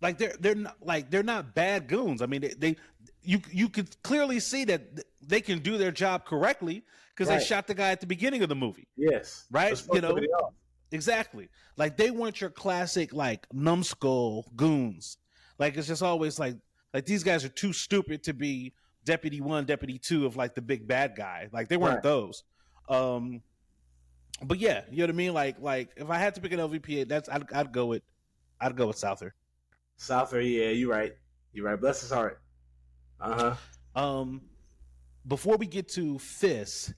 like they're not bad goons. I mean, you could clearly see that they can do their job correctly because they shot the guy at the beginning of the movie. Yes, right. Exactly. Like they weren't your classic like numbskull goons. Like it's just always like these guys are too stupid to be Deputy 1, Deputy 2 of like the big bad guy. Like they weren't those. But yeah, you know what I mean. Like if I had to pick an LVP, I'd go with Souther. Souther, yeah, you're right. Bless his heart. Before we get to Fist,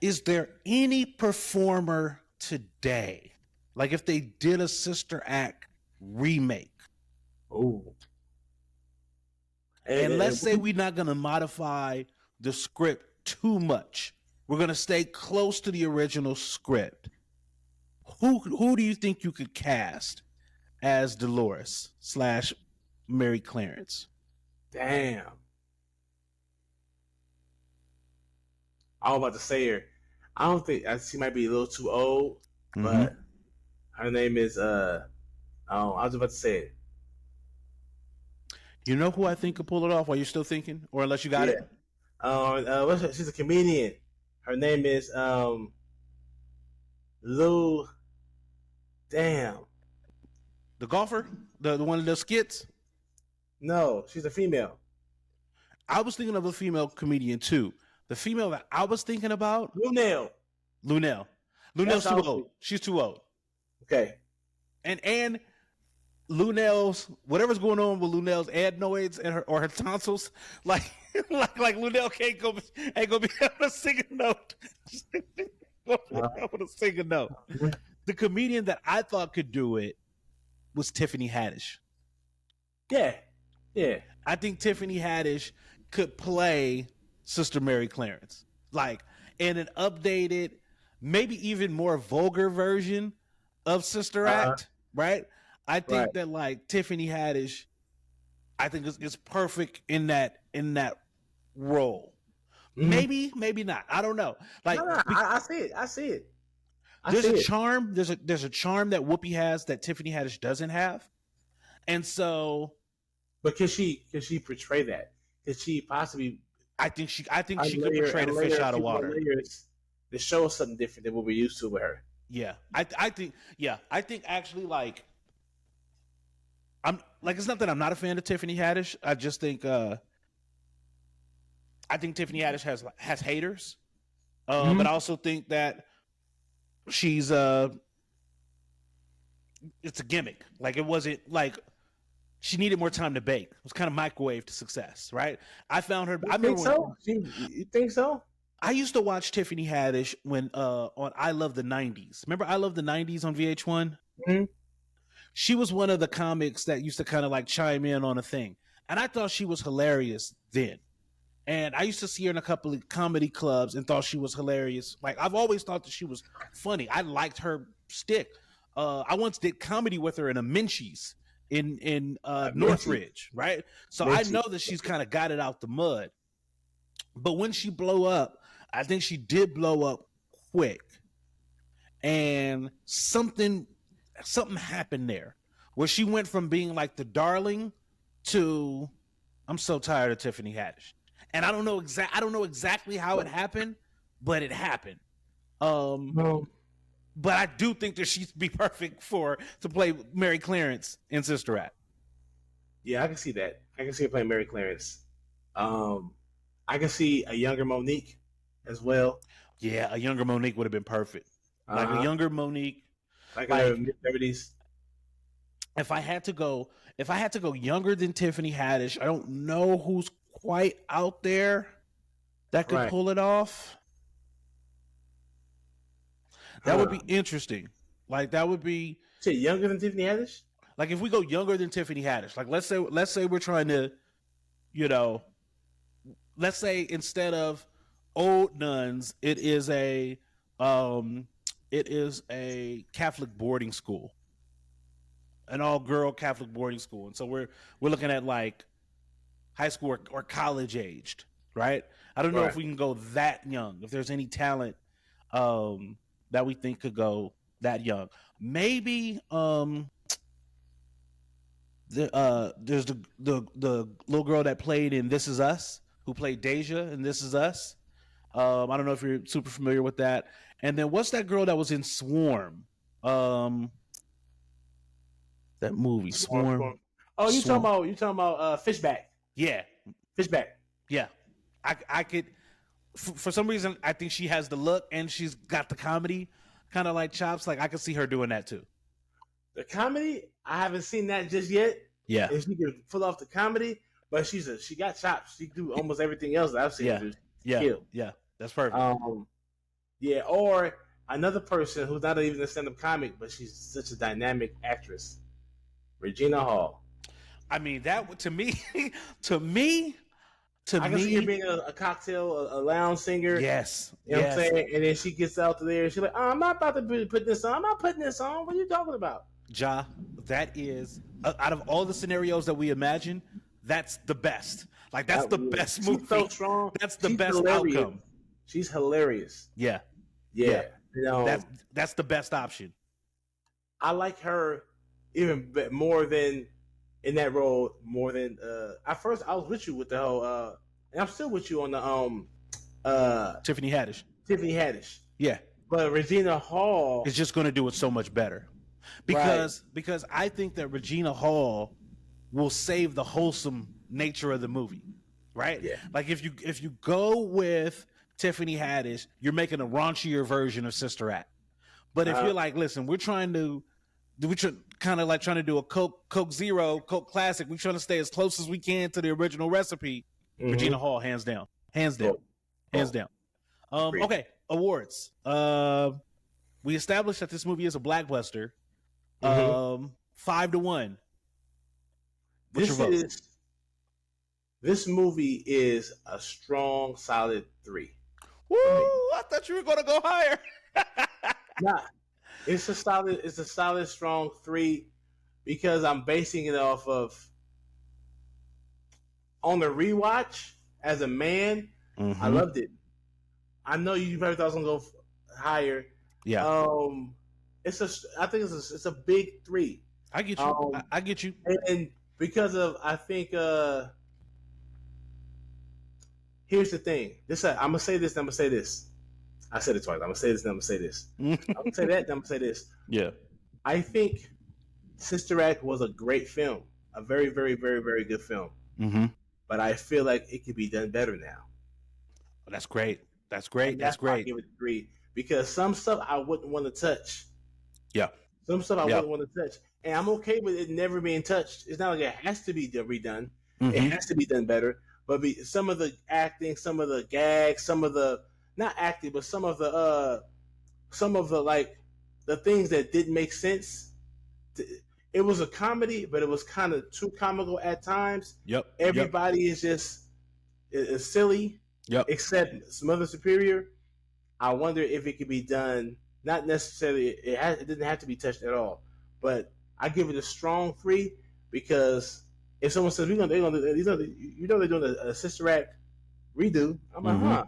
is there any performer today, like if they did a Sister Act remake? Oh. And let's say we're not going to modify the script too much. We're going to stay close to the original script. Who do you think you could cast as Dolores / Mary Clarence? Damn. I was about to say her. I don't think she might be a little too old, but her name is I was about to say it. You know who I think could pull it off while you're still thinking, or unless you got it? She's a comedian. Her name is Lou. Damn. The golfer, the one of the skits. No, she's a female. I was thinking of a female comedian too. The female that I was thinking about, Lunel. Lunel's too old. She's too old. Okay. And Lunel's, whatever's going on with Lunel's adenoids and her tonsils, like Lunel ain't gonna be able to sing a note. The comedian that I thought could do it was Tiffany Haddish. Yeah. I think Tiffany Haddish could play Sister Mary Clarence, like in an updated, maybe even more vulgar version of Sister Act, right? I think that like Tiffany Haddish, I think is perfect in that role. Maybe not. I don't know. Like I see it. There's a charm that Whoopi has that Tiffany Haddish doesn't have, and so. But can she portray that? Could she possibly? I think she could portray the fish out of water. To show us something different than what we're used to with her. Yeah, I think actually like I'm like, it's not that I'm not a fan of Tiffany Haddish. I just think I think Tiffany Haddish has haters, but I also think that she's it's a gimmick. Like it wasn't like. She needed more time to bake. It was kind of microwave to success, right? I found her. You think so? I used to watch Tiffany Haddish when on I Love the 90s. Remember I Love the 90s on VH1? Mm-hmm. She was one of the comics that used to kind of like chime in on a thing. And I thought she was hilarious then. And I used to see her in a couple of comedy clubs and thought she was hilarious. Like I've always thought that she was funny. I liked her stick. I once did comedy with her in a Minchie's in Northridge, right? So I know that she's kind of got it out the mud. But when she blew up, I think she did blow up quick. And something happened there where she went from being like the darling to I'm so tired of Tiffany Haddish. And I don't know exactly how it happened, but it happened. But I do think that she'd be perfect to play Mary Clarence in Sister Act. Yeah, I can see that. I can see her playing Mary Clarence. I can see a younger Monique as well. Yeah, a younger Monique would have been perfect. Like a younger Monique, like mid-30s. If I had to go younger than Tiffany Haddish, I don't know who's quite out there that could pull it off. That would be interesting. Like that would be younger than Tiffany Haddish. like if we go younger than Tiffany Haddish, like let's say we're trying to, you know, let's say instead of old nuns, it is a Catholic boarding school, an all girl Catholic boarding school, and so we're looking at like high school or college aged, right? I don't know if we can go that young. If there's any talent that we think could go that young, maybe there's the little girl that played in This Is Us, who played Deja in This Is Us. I don't know if you're super familiar with that. And then what's that girl that was in Swarm? That movie, Swarm. Oh, you talking about Fishback? Yeah, Fishback. Yeah, I could. For some reason, I think she has the look and she's got the comedy kind of like chops. Like I could see her doing that too. The comedy, I haven't seen that just yet. Yeah, if she can pull off the comedy, but she got chops. She do almost everything else that I've seen. Yeah, that's perfect. Yeah, or another person who's not even a stand-up comic, but she's such a dynamic actress, Regina Hall. I mean, that to me, I can see her being a cocktail, a lounge singer. Yes. You know what I'm saying? And then she gets out there and she's like, I'm not about to put this on. I'm not putting this on. What are you talking about? Ja, that is, out of all the scenarios that we imagine, that's the best. Like, that's the best movie. She's so strong. That's the best outcome. She's hilarious. Yeah. You know, that's the best option. I like her even more than in that role, more than at first I was with you with the whole and I'm still with you on the Tiffany Haddish. Yeah. But Regina Hall is just going to do it so much better. Because I think that Regina Hall will save the wholesome nature of the movie. Right? Yeah. Like if you go with Tiffany Haddish, you're making a raunchier version of Sister Act. But if you're like, listen, we're kind of like trying to do a Coke Zero, Coke Classic. We're trying to stay as close as we can to the original recipe. Mm-hmm. Regina Hall, hands down. Okay, awards. We established that this movie is a blockbuster. 5-1. This movie is a strong, solid 3. Woo! I thought you were going to go higher. Nah, it's a solid, strong 3 because I'm basing it off of on the rewatch as a man. I loved it. I know you probably thought I was gonna go higher. Yeah. I think it's a big 3. I get you. I get you. And because of I think here's the thing. I'm gonna say this. And I'm gonna say this. I said it twice. I'm gonna say this. And I'm gonna say this. I'm gonna say that. And I'm gonna say this. Yeah. I think Sister Act was a great film. A very, very, very, very good film. Mm-hmm. But I feel like it could be done better now. That's great. That's great. And that's great. I give it 3 because some stuff I wouldn't want to touch. Yeah. Some stuff I wouldn't want to touch, and I'm okay with it never being touched. It's not like it has to be redone. Mm-hmm. It has to be done better. But some of the acting, some of the gags, some of the not acting, but some of the like the things that didn't make sense. It was a comedy, but it was kind of too comical at times. Yep. Everybody is just is silly. Yep. Except Mother Superior. I wonder if it could be done. Not necessarily. It didn't have to be touched at all. But I give it a strong 3 because if someone says they're gonna they're doing a Sister Act redo, I'm like, huh.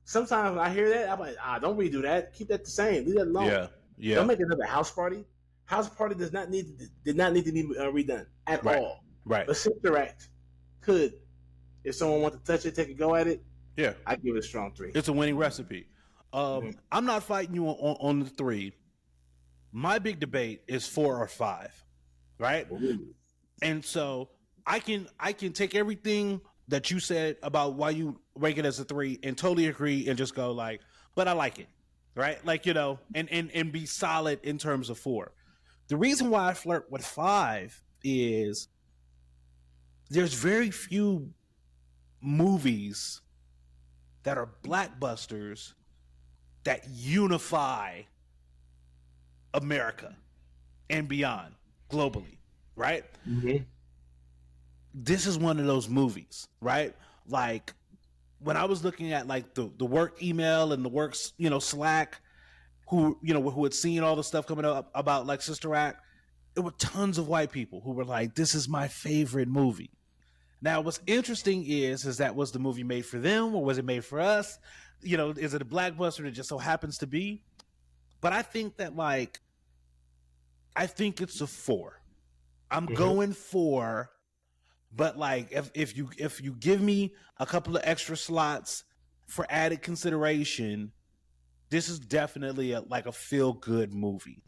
Sometimes when I hear that, I'm like, don't redo that. Keep that the same. Leave that alone. Yeah. Don't make another House Party. House Party did not need to be redone at all. Right. But Sister Act could, if someone wants to touch it, take a go at it. Yeah. I give it a strong 3. It's a winning recipe. I'm not fighting you on the 3. My big debate is 4 or 5, right? Ooh. And so I can take everything that you said about why you rank it as a 3 and totally agree and just go like, but I like it, right? Like, you know, and be solid in terms of 4. The reason why I flirt with 5 is there's very few movies that are blockbusters that unify America and beyond globally. right? Mm-hmm. This is one of those movies, right? Like when I was looking at like the work email and the works, Slack, who had seen all the stuff coming up about like Sister Act, there were tons of white people who were like, this is my favorite movie. Now, what's interesting is that was the movie made for them or was it made for us? Is it a blockbuster that just so happens to be? But I think that I think it's a 4. I'm going 4, but like if you give me a couple of extra slots for added consideration, this is definitely a feel good movie.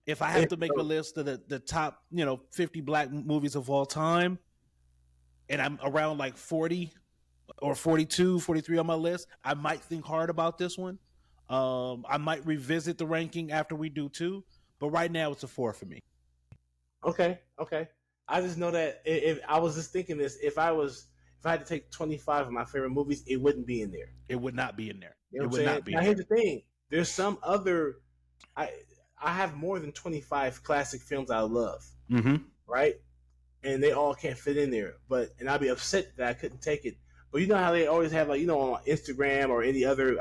If I have to make a list of the top 50 black movies of all time, and I'm around like 40 or 42, 43 on my list, I might think hard about this one. I might revisit the ranking after we do too, but right now it's a 4 for me. Okay. I just know that if I was just thinking this, if I had to take 25 of my favorite movies, it wouldn't be in there. It would not be in there. You know it would not be. Now here's the thing: there's some other. I have more than 25 classic films I love, right? And they all can't fit in there. And I'd be upset that I couldn't take it. But you know how they always have on Instagram or any other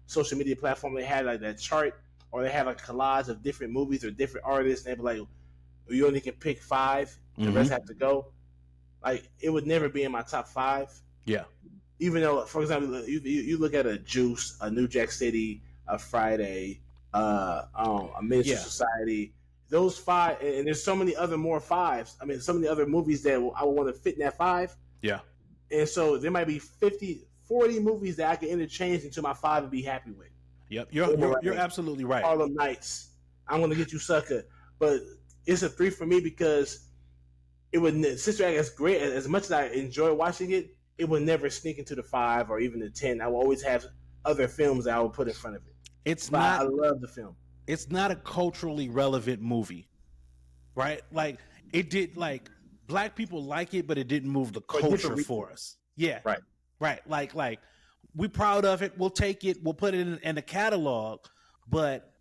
social media platform, they had like that chart, or they have a collage of different movies or different artists, and they be like, you only can pick 5, the rest have to go. Like, it would never be in my top 5. Yeah. Even though, for example, you look at a Juice, a New Jack City, a Friday, a Ministry Society, those 5, and there's so many other more 5s. I mean, so many other movies that I would want to fit in that 5. Yeah. And so there might be 50, 40 movies that I can interchange into my 5 and be happy with. Yep, you're absolutely right. Harlem Nights, I'm Gonna Get You Sucker. But it's a 3 for me because it would, Sister Act is great. As much as I enjoy watching it, it would never sneak into the 5 or even the 10. I will always have other films that I would put in front of it. I love the film. It's not a culturally relevant movie, right? Like, it did, like, black people like it, but it didn't move the culture for us. Yeah. Right. Like, we're proud of it. We'll take it. We'll put it in the catalog, but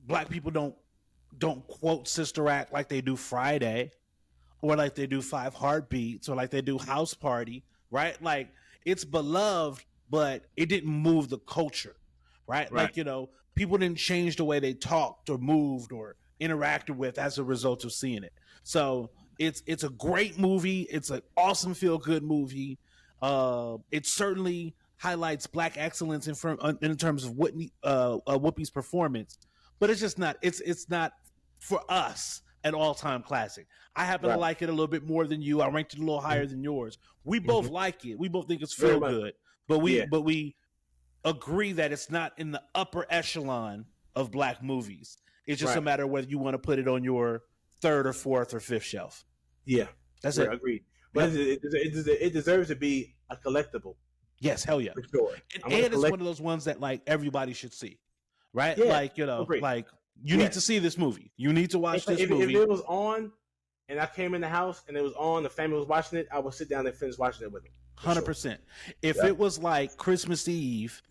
black people don't quote Sister Act like they do Friday, or like they do 5 Heartbeats, or like they do House Party, right? Like, it's beloved, but it didn't move the culture, right? Like, people didn't change the way they talked or moved or interacted with as a result of seeing it. So it's a great movie. It's an awesome feel-good movie. It certainly highlights black excellence in terms of Whoopi's performance, but it's just not. It's not for us an all-time classic. I happen to like it a little bit more than you. I ranked it a little higher than yours. We both like it. We both think it's feel good, but we agree that it's not in the upper echelon of black movies. It's just a matter of whether you want to put it on your 3rd or 4th or 5th shelf. Yeah, that's it. Agreed. But it deserves to be a collectible. Yes, hell yeah. For sure. And it's one of those ones that like everybody should see, right? Yeah, like like you need to see this movie. You need to watch this movie. If it was on, and I came in the house and it was on, the family was watching it, I would sit down and finish watching it with them. 100%. If it was like Christmas Eve,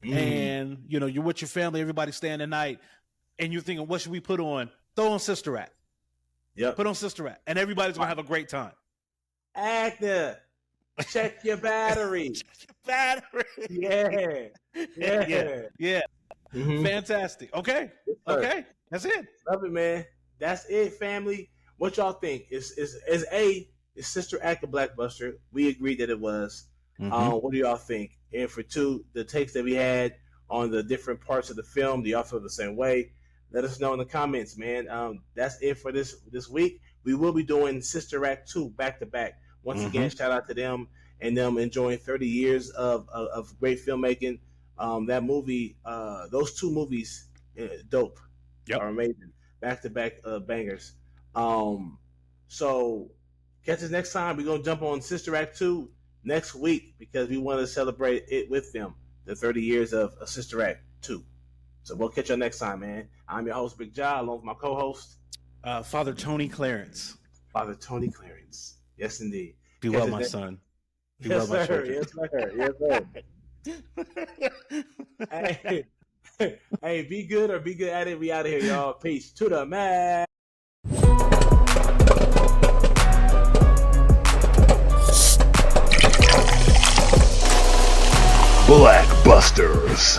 and you're with your family, everybody staying the night, and you're thinking, what should we put on? Throw on Sister Act. Yep. Put on Sister Act, and everybody's gonna have a great time. Actor, check your battery. Check your battery. Yeah. Fantastic. Okay. That's it. Love it, man. That's it, family. What y'all think? Is Sister Act a blockbuster? We agreed that it was. What do y'all think? And for 2, the takes that we had on the different parts of the film, do y'all feel the same way? Let us know in the comments, man. That's it for this week. We will be doing Sister Act 2 back to back. Once again, shout out to them and them enjoying 30 years of great filmmaking. That movie, those 2 movies, dope. Are amazing. Back to back bangers. So catch us next time. We're gonna jump on Sister Act 2 next week because we want to celebrate it with them, the 30 years of Sister Act 2. So we'll catch you next time, man. I'm your host, Big Ja, along with my co-host, Father Tony Clarence. Father Tony Clarence. Yes, indeed. Be well, my son. Be well, my children. Yes, sir. Hey, be good or be good at it. We out of here, y'all. Peace to the man. BlackBusters.